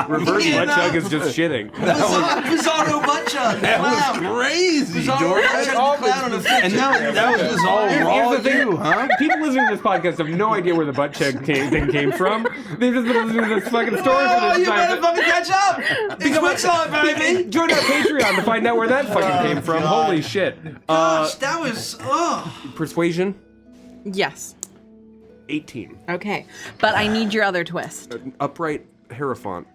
Reverse butt chug is just shitting. Bizarro butt chug. That was crazy, Bizarro butt chug the clown on a And that was just all raw too, huh? People listening to this podcast have no idea where the butt chug thing came from. They've just been listening to this fucking story for Oh, this you time. better fucking catch up! It's Witchlight, baby! Join our Patreon to find out where that fucking came from. God. Holy shit. Gosh, that was, Persuasion, Yes. 18. Okay. But I need your other twist. Upright Hierophant,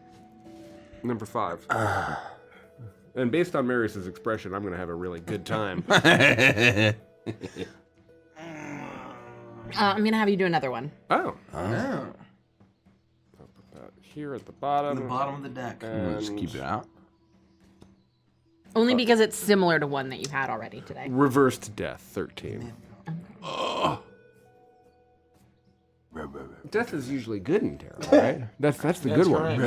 number 5. And based on Marius's expression, I'm going to have a really good time. I'm going to have you do another one. Oh. Here at the bottom. the bottom of the deck. Just keep it out. Only because it's similar to one that you had already today. Reversed death, 13. Death is usually good in tarot, right? That's the good one.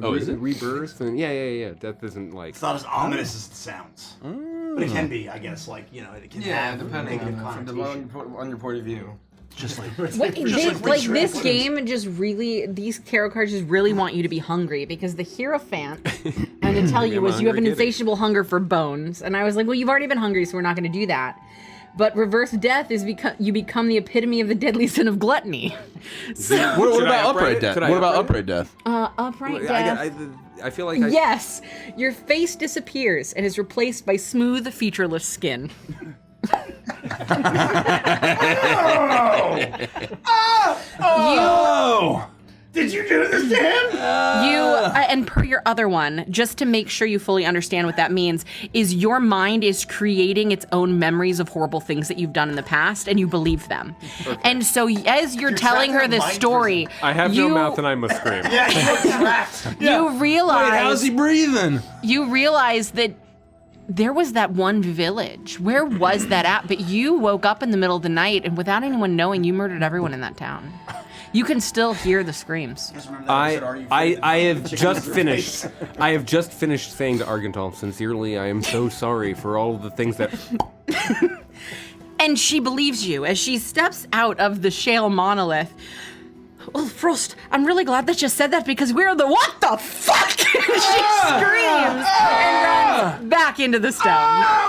Oh, is it? Rebirth and yeah. Death isn't like. It's not as ominous as it sounds. But it can be, I guess, like, you know, it can have depending negative on connotation. on your point of view. Just like This game just really, these tarot cards just really want you to be hungry, because the Hierophant, I'm going to tell you, I'm was you have an hungry kitty. insatiable hunger for bones. And I was like, well, you've already been hungry, so we're not going to do that. But reverse death is you become the epitome of the deadly sin of gluttony. So, What Should I about upright upright it? death? Should I What about upright upright death? upright death. I feel like I. Yes, your face disappears and is replaced by smooth, featureless skin. Did you do this to him? And per your other one, just to make sure you fully understand what that means, is your mind is creating its own memories of horrible things that you've done in the past, and you believe them. Okay. And so as you're telling her this story, I have no mouth and I must scream. Yeah, he's trapped. you realize. Wait, how's he breathing? You realize that there was that one village. Where was that at? But you woke up in the middle of the night, and without anyone knowing, you murdered everyone in that town. You can still hear the screams. I have just finished. I have just finished saying to Argental, sincerely, I am so sorry for all the things that. And she believes you as she steps out of the shale monolith. Well, Frost, I'm really glad that you said that because we're the what the fuck? She screams and runs back into the stone.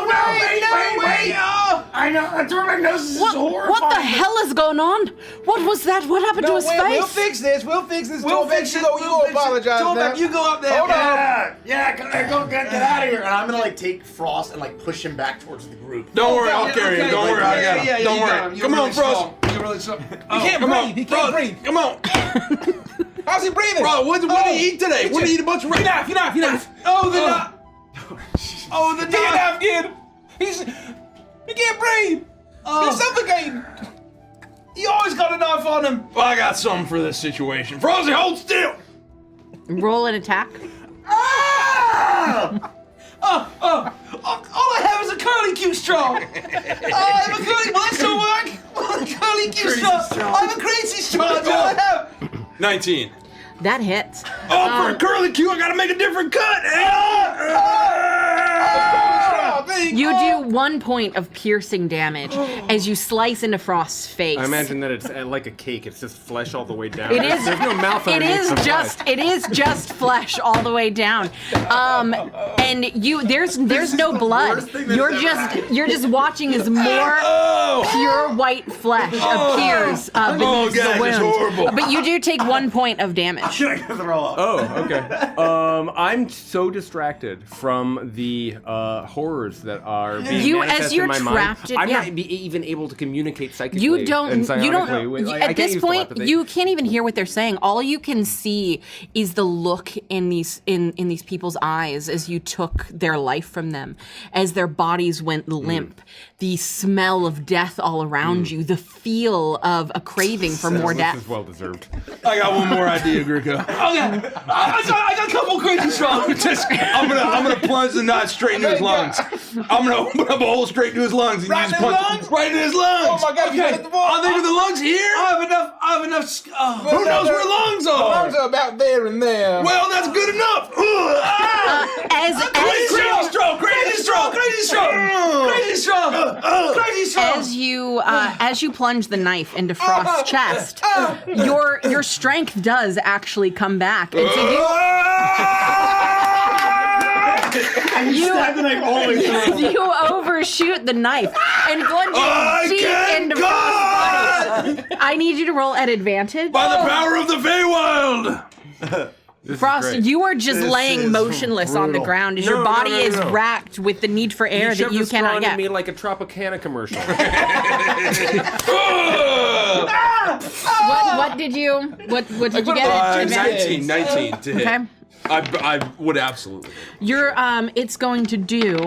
Wait! I know, Torbeck knows this is horrifying. What the hell is going on? What was that? What happened to his face? We'll fix this. We'll fix this. We'll Torbeck, fix it. you go apologize now. Torbeck, you go up there. Hold on. Yeah, go get out of here. And I'm gonna like take Frost and like push him back towards the group. Don't worry, I'll carry him. Don't worry, I got him. Don't worry. Come on, Frost. You're really strong. He can't breathe. He can't breathe. Come on. How's he breathing? Bro, what did he eat today? What did he eat a bunch of rice? Enough. Oh, the knife. Oh, the Get knife. enough, kid. He can't breathe. He's suffocating. You always got a knife on him. Well, I got something for this situation. Frosty, hold still. Roll an attack. All I have is a curly Q straw. I have a curly. Will that still work? A curly Q straw. I have a crazy straw. That's all I have. 19. That hits. Oh, for a curly Q, I gotta make a different cut. You do 1 point of piercing damage as you slice into Frost's face. I imagine that it's like a cake. It's just flesh all the way down. It is. There's no mouth It underneath is the just. flesh. It is just flesh all the way down. And you. There's no blood. You're just watching as more pure white flesh appears beneath God, the it's wound. horrible. But you do take 1 point of damage. I'm gonna throw up. Oh, okay. I'm so distracted from the horrors that are being You- manifest as you're in my trapped in- mind. yeah. I'm not even able to communicate psychically. You don't. and You don't. psionically. I At can't this use point, telepathy. you can't even hear what they're saying. All you can see is the look in these people's eyes as you took their life from them, as their bodies went limp. The smell of death all around you. The feel of a craving for more This death. is well deserved. I got one more idea, Grico. Okay. I got a couple crazy straws. I'm gonna plunge the knife straight into his lungs. I'm gonna open up a hole straight into his lungs and Right you just in his punch lungs? right in his lungs. Oh my God! You hit the ball. Are they with the lungs here? I have enough. Who knows where lungs are? Lungs are about there and there. Well, that's good enough. Crazy straw. As you plunge the knife into Frost's chest, your strength does actually come back, and so you overshoot the knife and plunge it deep into Frost's body. I need you to roll at advantage. By the power of the Feywild. Frost, you are just laying motionless on the ground as your No, body no, no, is no. racked with the need for air that you cannot get. get. Me like a Tropicana commercial. What did you get at advantage? 19 to hit. Okay. I would absolutely. You're it's going to do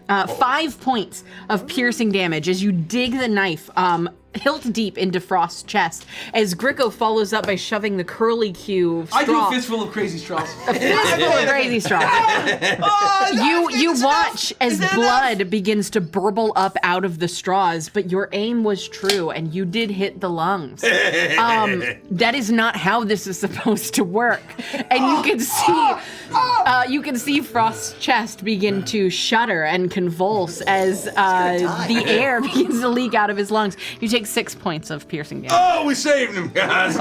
5 points of piercing damage as you dig the knife hilt deep into Frost's chest as Gricko follows up by shoving the curly Q straw. I do a fistful of crazy straws. A fistful of crazy straw. You watch as blood begins to burble up out of the straws, but your aim was true and you did hit the lungs. That is not how this is supposed to work. And you can see Frost's chest begin to shudder and convulse as the air begins to leak out of his lungs. You take 6 points of piercing damage. Oh, we saved him, guys.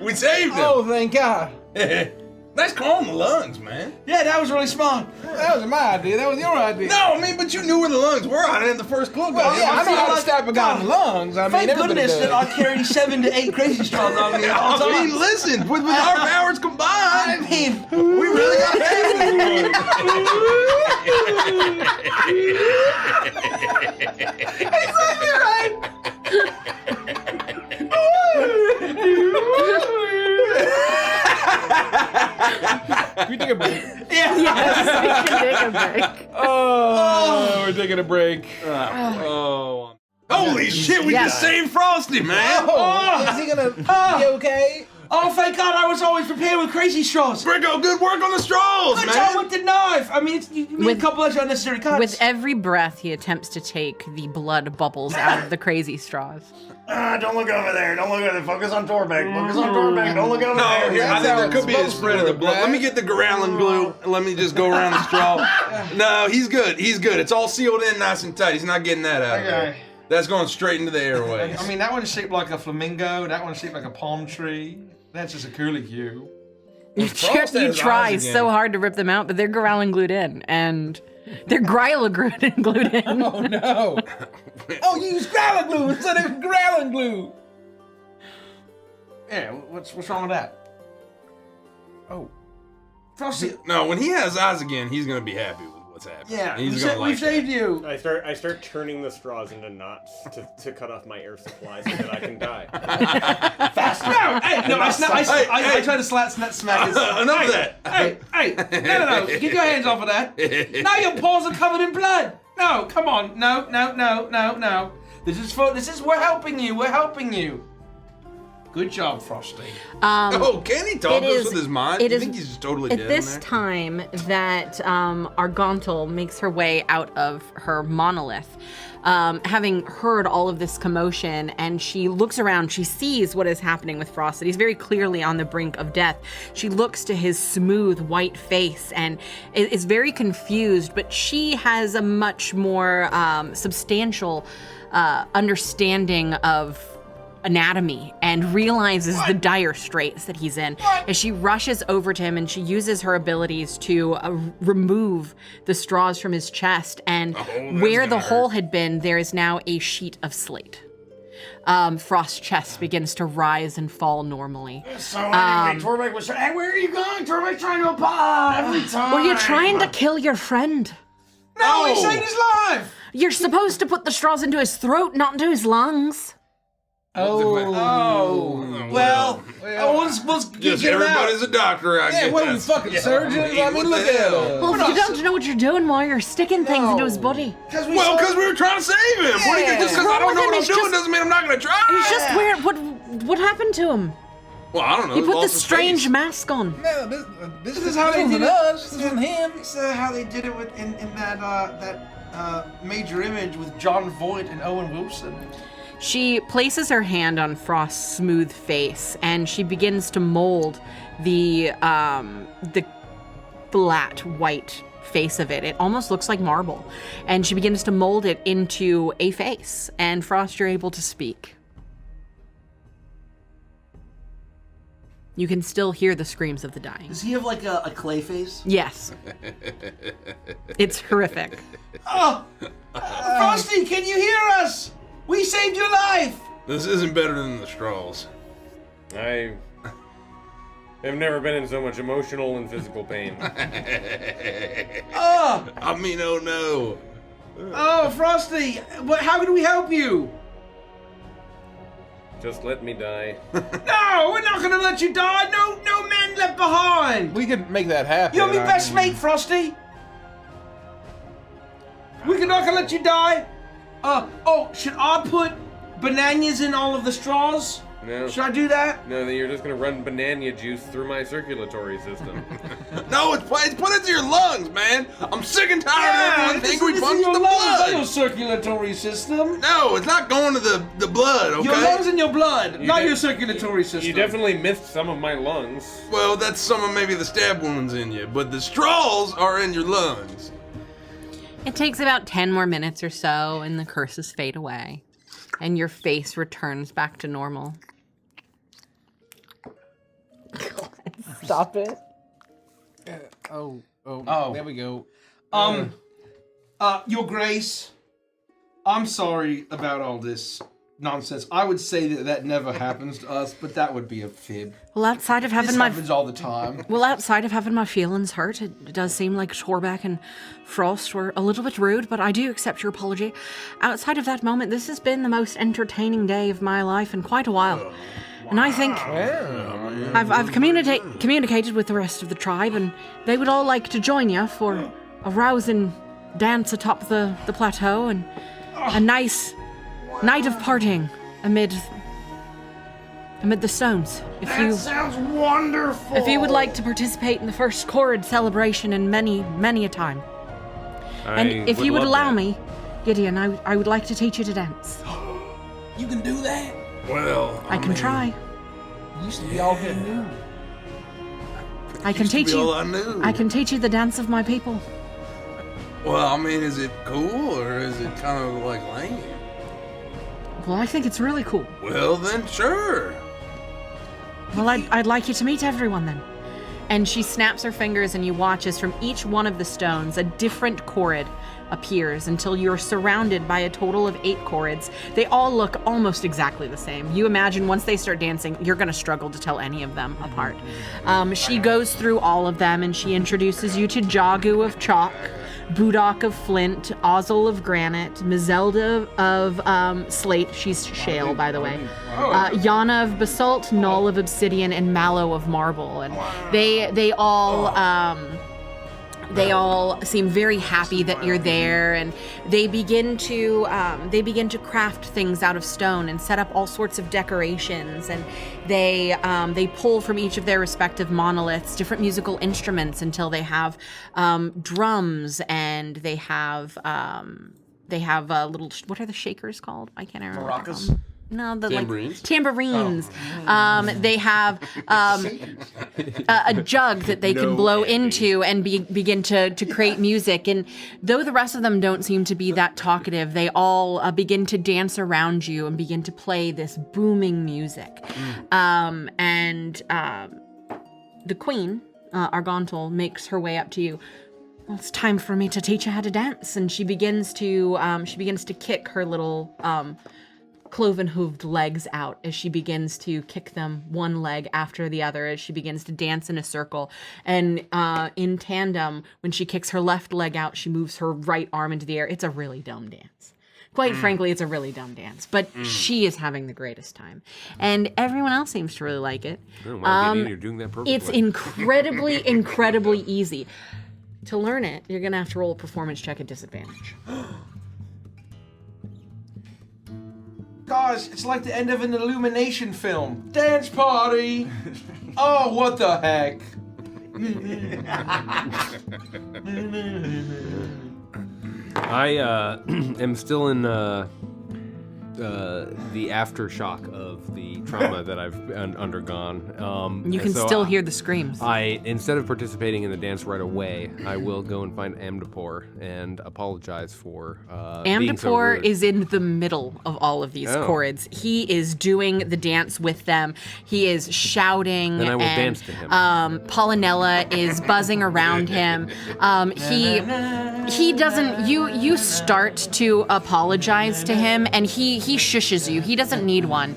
We saved him. Oh, thank God. Nice calm the lungs, man. Yeah, that was really smart. That was my idea. That was your idea. No, I mean, but you knew where the lungs were. I didn't the first clue. Well, yeah, I know how to stab a guy in the lungs. I mean, Thank everybody goodness does. that I carry 7 to 8 crazy straws on me at all I mean, times. listen, with our powers combined, I mean, we really got exactly right. Can we take a break? Yeah. Yes, we can take a break. Oh, we're taking a break. Holy shit, we just saved Frosty, man. Oh, is he gonna be okay? Oh, thank God I was always prepared with crazy straws. Brico, good work on the straws, Good job man. with the knife. I mean, you made a couple of unnecessary cuts. With every breath, he attempts to take the blood bubbles out of the crazy straws. Don't look over there. Don't look over there. Focus on Torbeck. Focus on Torbeck. Don't look over No, there. here, I think there could be a spread of the blood. Let me get the Growling glue and let me just go around the straw. No, he's good. He's good. It's all sealed in nice and tight. He's not getting that out of there. That's going straight into the airways. I mean, that one's shaped like a flamingo. That one's shaped like a palm tree. That's just a curlicue. You try so hard to rip them out, but they're growling glued in, and they're growling glued in. Oh no! Oh, you use growling glue instead of growling glue. Yeah, what's wrong with that? Oh, Frosty. No, when he has eyes again, he's gonna be happy with what's happening. Yeah, he's gonna we've saved you. I start turning the straws into knots to cut off my air supply so that I can die. Faster! No, hey, no, I try to smack his. Enough of that. Hey, no, get your hands off of that. Now your paws are covered in blood. No, come on, no. This is we're helping you. Good job, Frosty. Can he talk to us with his mind? It Do you is think he's just totally at dead this in there? time that Argontal makes her way out of her monolith, having heard all of this commotion, and she looks around. She sees what is happening with Frosty. He's very clearly on the brink of death. She looks to his smooth white face and is very confused, but she has a much more substantial understanding of anatomy and realizes the dire straits that he's in as she rushes over to him, and she uses her abilities to remove the straws from his chest, and where the hole had been, there is now a sheet of slate. Frost's chest begins to rise and fall normally. So anyway, Torbeck was hey, where are you going? Torbeck's trying to apply every time. Were you trying to kill your friend? No, he saved his life. You're supposed to put the straws into his throat, not into his lungs. Oh. Well, let's get him out. Everybody's a doctor, I guess. yeah, what are we fucking surgeons? I mean, look at us. Well, if you don't know what you're doing while you're sticking things into his body. Because we were trying to save him. What do you think? Just because I don't know what I'm doing doesn't mean I'm not going to try. He's just weird. What happened to him? Well, I don't know. He put Lost this his strange face. mask on. No, this is how they did did it. us. This isn't him. This is how they did it in that major image with John Voight and Owen Wilson. She places her hand on Frost's smooth face, and she begins to mold the flat white face of it. It almost looks like marble. And she begins to mold it into a face. And Frost, you're able to speak. You can still hear the screams of the dying. Does he have like a clay face? Yes. It's horrific. Oh, Frosty, can you hear us? We saved your life. This isn't better than the straws. I have never been in so much emotional and physical pain. Oh, I mean, oh no. oh, Frosty, how can we help you? Just let me die. No, we're not gonna let you die. No man left behind. We can make that happen. You're my I best mean- mate, Frosty. We're not gonna let you die. Should I put bananas in all of the straws? No. Should I do that? No, you're just gonna run banana juice through my circulatory system. No, it's put into your lungs, man. I'm sick and tired of everyone thinking we punched the Not your blood. circulatory system. No, it's not going to the blood, okay? Your lungs and your blood, not did- your circulatory system. You definitely missed some of my lungs. Well, that's some of maybe the stab wounds in you, but the straws are in your lungs. It takes about 10 more minutes or so, and the curses fade away, and your face returns back to normal. Stop it. Oh, there we go. Your Grace, I'm sorry about all this nonsense. I would say that never happens to us, but that would be a fib. Well, outside of This having happens all the time. my feelings hurt, it does seem like Torbeck and Frost were a little bit rude, but I do accept your apology. Outside of that moment, this has been the most entertaining day of my life in quite a while. And I think I've communicated with the rest of the tribe, and they would all like to join you for a rousing dance atop the plateau and a nice night of partying amid the stones. That sounds wonderful. If you would like to participate in the first Chorrid celebration in many a time. And if you would allow me, Gideon, I would like to teach you to dance. You can do that? Well, I can try. You used to be all he knew. I can teach all you. I knew. I can teach you the dance of my people. Well, I mean, is it cool or is it kind of like lame? Well, I think it's really cool. Well, then, sure. Well, I'd like you to meet everyone then. And she snaps her fingers, and you watch as from each one of the stones, a different chord appears until you're surrounded by a total of 8 chords. They all look almost exactly the same. You imagine once they start dancing, you're going to struggle to tell any of them apart. She goes through all of them, and she introduces you to Jagu of chalk, Budok of flint, Ozzel of granite, Mizelda of slate, she's shale by the way, Yana of basalt, Null of obsidian, and Mallow of marble. And they all seem very happy that you're there, and they begin to craft things out of stone and set up all sorts of decorations, and they pull from each of their respective monoliths different musical instruments until they have drums, and they have little, what are the shakers called? I can't remember. Maracas? No, the Tambourines? Tambourines. They have a jug that they can blow into and begin to create music. And though the rest of them don't seem to be that talkative, they all begin to dance around you and begin to play this booming music. The queen, Argontal, makes her way up to you. Well, it's time for me to teach you how to dance. And she begins to kick her little cloven-hooved legs out as she begins to kick them one leg after the other as she begins to dance in a circle. And in tandem, when she kicks her left leg out, she moves her right arm into the air. It's a really dumb dance. Quite frankly, it's a really dumb dance, but she is having the greatest time. And everyone else seems to really like it. You're doing that perfectly. It's incredibly, incredibly easy. To learn it, you're going to have to roll a performance check at disadvantage. Guys, it's like the end of an Illumination film. Dance party! Oh, what the heck? I am still in the aftershock of the trauma that I've undergone. You can still hear the screams. Instead of participating in the dance right away, I will go and find Amdapor and apologize for being so Amdapor rude. is in the middle of all of these chords. He is doing the dance with them. He is shouting. Then I will and, dance to him. Paulinella is buzzing around him. He doesn't. You start to apologize to him, and he shushes you. He doesn't need one.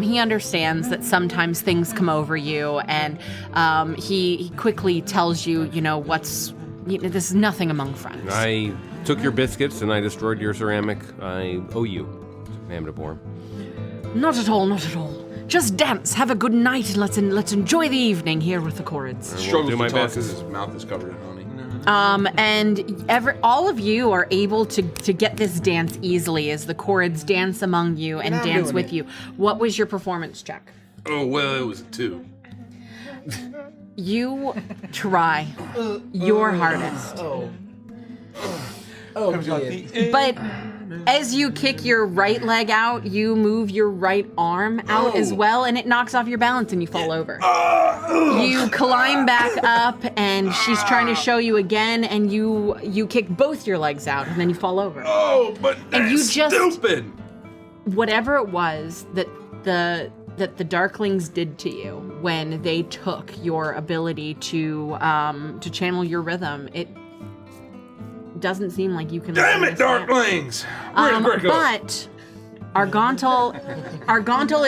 He understands that sometimes things come over you, and he quickly tells you, this is nothing among friends. I took your biscuits and I destroyed your ceramic. I owe you, Amdapor. Not at all, not at all. Just dance, have a good night, and let's enjoy the evening here with the chords. Struggles do my to talk best. because his mouth is covered in honey. And all of you are able to get this dance easily as the chords dance among you and dance with you. What was your performance check? Oh, well, it was a 2. You try your hardest. But as you kick your right leg out, you move your right arm out as well, and it knocks off your balance and you fall over. You climb back up, and she's trying to show you again, and you kick both your legs out, and then you fall over. Oh, but that's And you just- stupid! Whatever it was that the Darklings did to you when they took your ability to channel your rhythm, it doesn't seem like you can. Damn it, Darklings! Where's Greco? But Argontal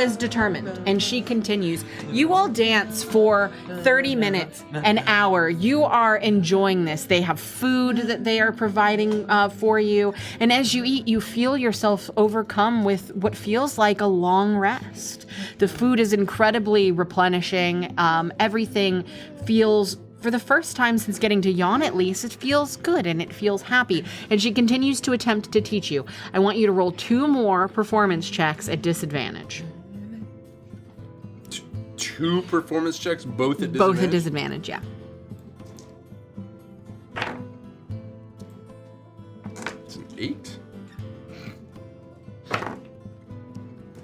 is determined, and she continues. You all dance for 30 minutes, an hour. You are enjoying this. They have food that they are providing for you, and as you eat, you feel yourself overcome with what feels like a long rest. The food is incredibly replenishing. Everything feels, for the first time since getting to Yawn at least, it feels good and it feels happy. And she continues to attempt to teach you. I want you to roll 2 more performance checks at disadvantage. 2 performance checks, both at disadvantage? Both at disadvantage, yeah. It's an 8.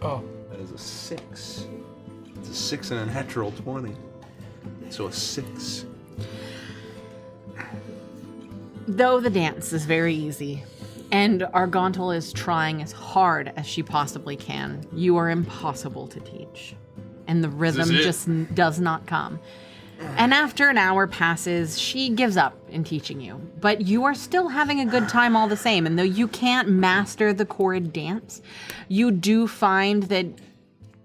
Oh, that is a 6. It's a 6 and a natural 20. So a 6. Though the dance is very easy, And Argantel is trying as hard as she possibly can. You are impossible to teach. And the rhythm just does not come. And after an hour passes, she gives up in teaching you. But you are still having a good time all the same. And though you can't master the chord dance, you do find that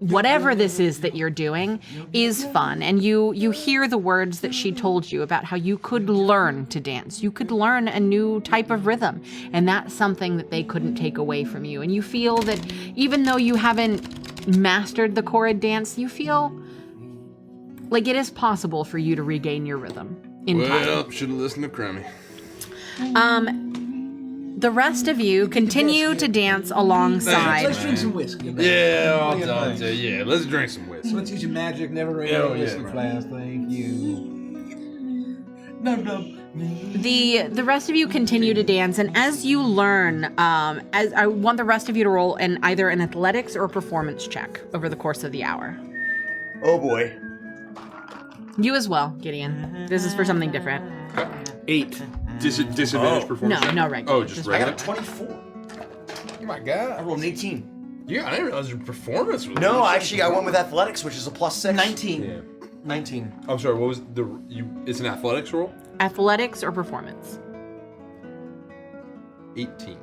whatever this is that you're doing is fun. And you hear the words that she told you about how you could learn to dance. You could learn a new type of rhythm. And that's something that they couldn't take away from you. And you feel that even though you haven't mastered the chord dance, you feel like it is possible for you to regain your rhythm in time. Well, should have listened to Crummy. The rest of you continue to dance alongside. Let's drink some whiskey. Yeah, let's drink some whiskey. Let's use your magic, never rain on whiskey flask. Thank you. The rest of you continue to dance, and as you learn, as I want the rest of you to roll either an athletics or a performance check over the course of the hour. Oh boy. You as well, Gideon. This is for something different. 8. Disadvantage performance. No regular. Oh, just I got regular. a 24. Oh my I God. rolled an 18. Yeah, I didn't realize your performance was. No, actually, I went with athletics, which is a +6. 19. Yeah. 19. I'm sorry. What was It's an athletics roll. Athletics or performance. 18.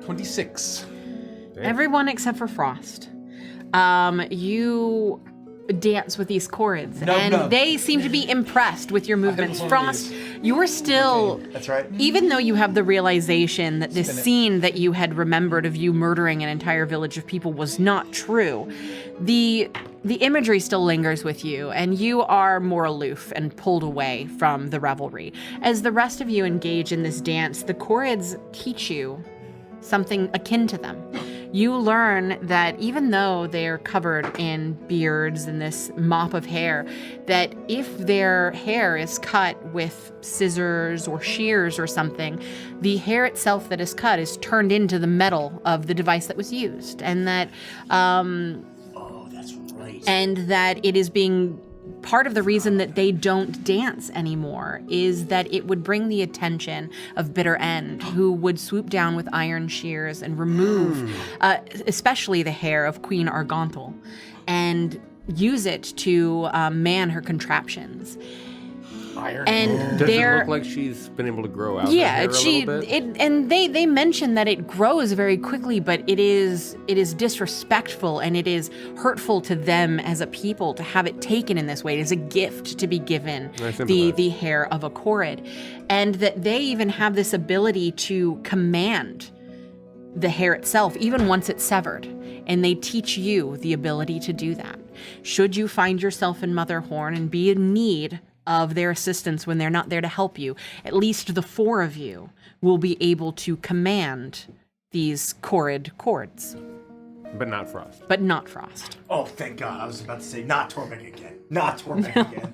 26. Everyone except for Frost. You dance with these chords, they seem to be impressed with your movements. Frost, you're still... That's right. Even though you have the realization that this scene that you had remembered of you murdering an entire village of people was not true, the imagery still lingers with you, and you are more aloof and pulled away from the revelry. As the rest of you engage in this dance, the chords teach you something akin to them. You learn that even though they're covered in beards and this mop of hair, that if their hair is cut with scissors or shears or something, the hair itself that is cut is turned into the metal of the device that was used. And that, Oh, that's right. and that it is being... Part of the reason that they don't dance anymore is that it would bring the attention of Bitter End, who would swoop down with iron shears and remove, especially the hair of Queen Argantel, and use it to man her contraptions. And Does it look like she's been able to grow out? yeah, that hair a little bit? and they mention that it grows very quickly, but it is disrespectful and it is hurtful to them as a people to have it taken in this way. It is a gift to be given the hair of a Korrid, and that they even have this ability to command the hair itself, even once it's severed, and they teach you the ability to do that. Should you find yourself in Motherhorn and be in need of their assistance when they're not there to help you, at least the 4 of you will be able to command these Korrid chords. But not Frost. But not Frost. Oh, thank God. I was about to say, not Tormig again. Not Tormig again.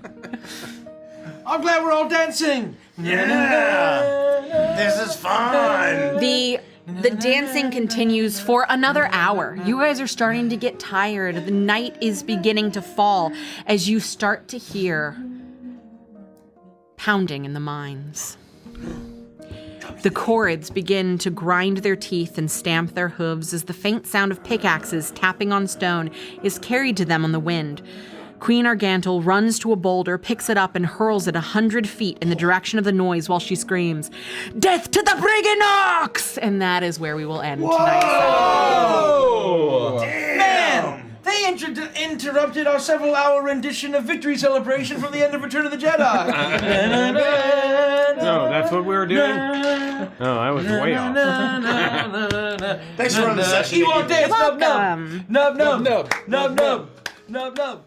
I'm glad we're all dancing. Yeah. This is fun. The dancing continues for another hour. You guys are starting to get tired. The night is beginning to fall as you start to hear pounding in the mines. The Korrids begin to grind their teeth and stamp their hooves as the faint sound of pickaxes tapping on stone is carried to them on the wind. Queen Argantel runs to a boulder, picks it up, and hurls it 100 feet in the direction of the noise while she screams, "Death to the Briganox!" And that is where we will end tonight's session. Man, they interrupted our several-hour rendition of Victory Celebration from the end of Return of the Jedi. No, that's what we were doing? Oh, I was way off. Thanks for running the session. Ewok dance, nub nub. Welcome. Nub nub. Nub nub. Nub nub.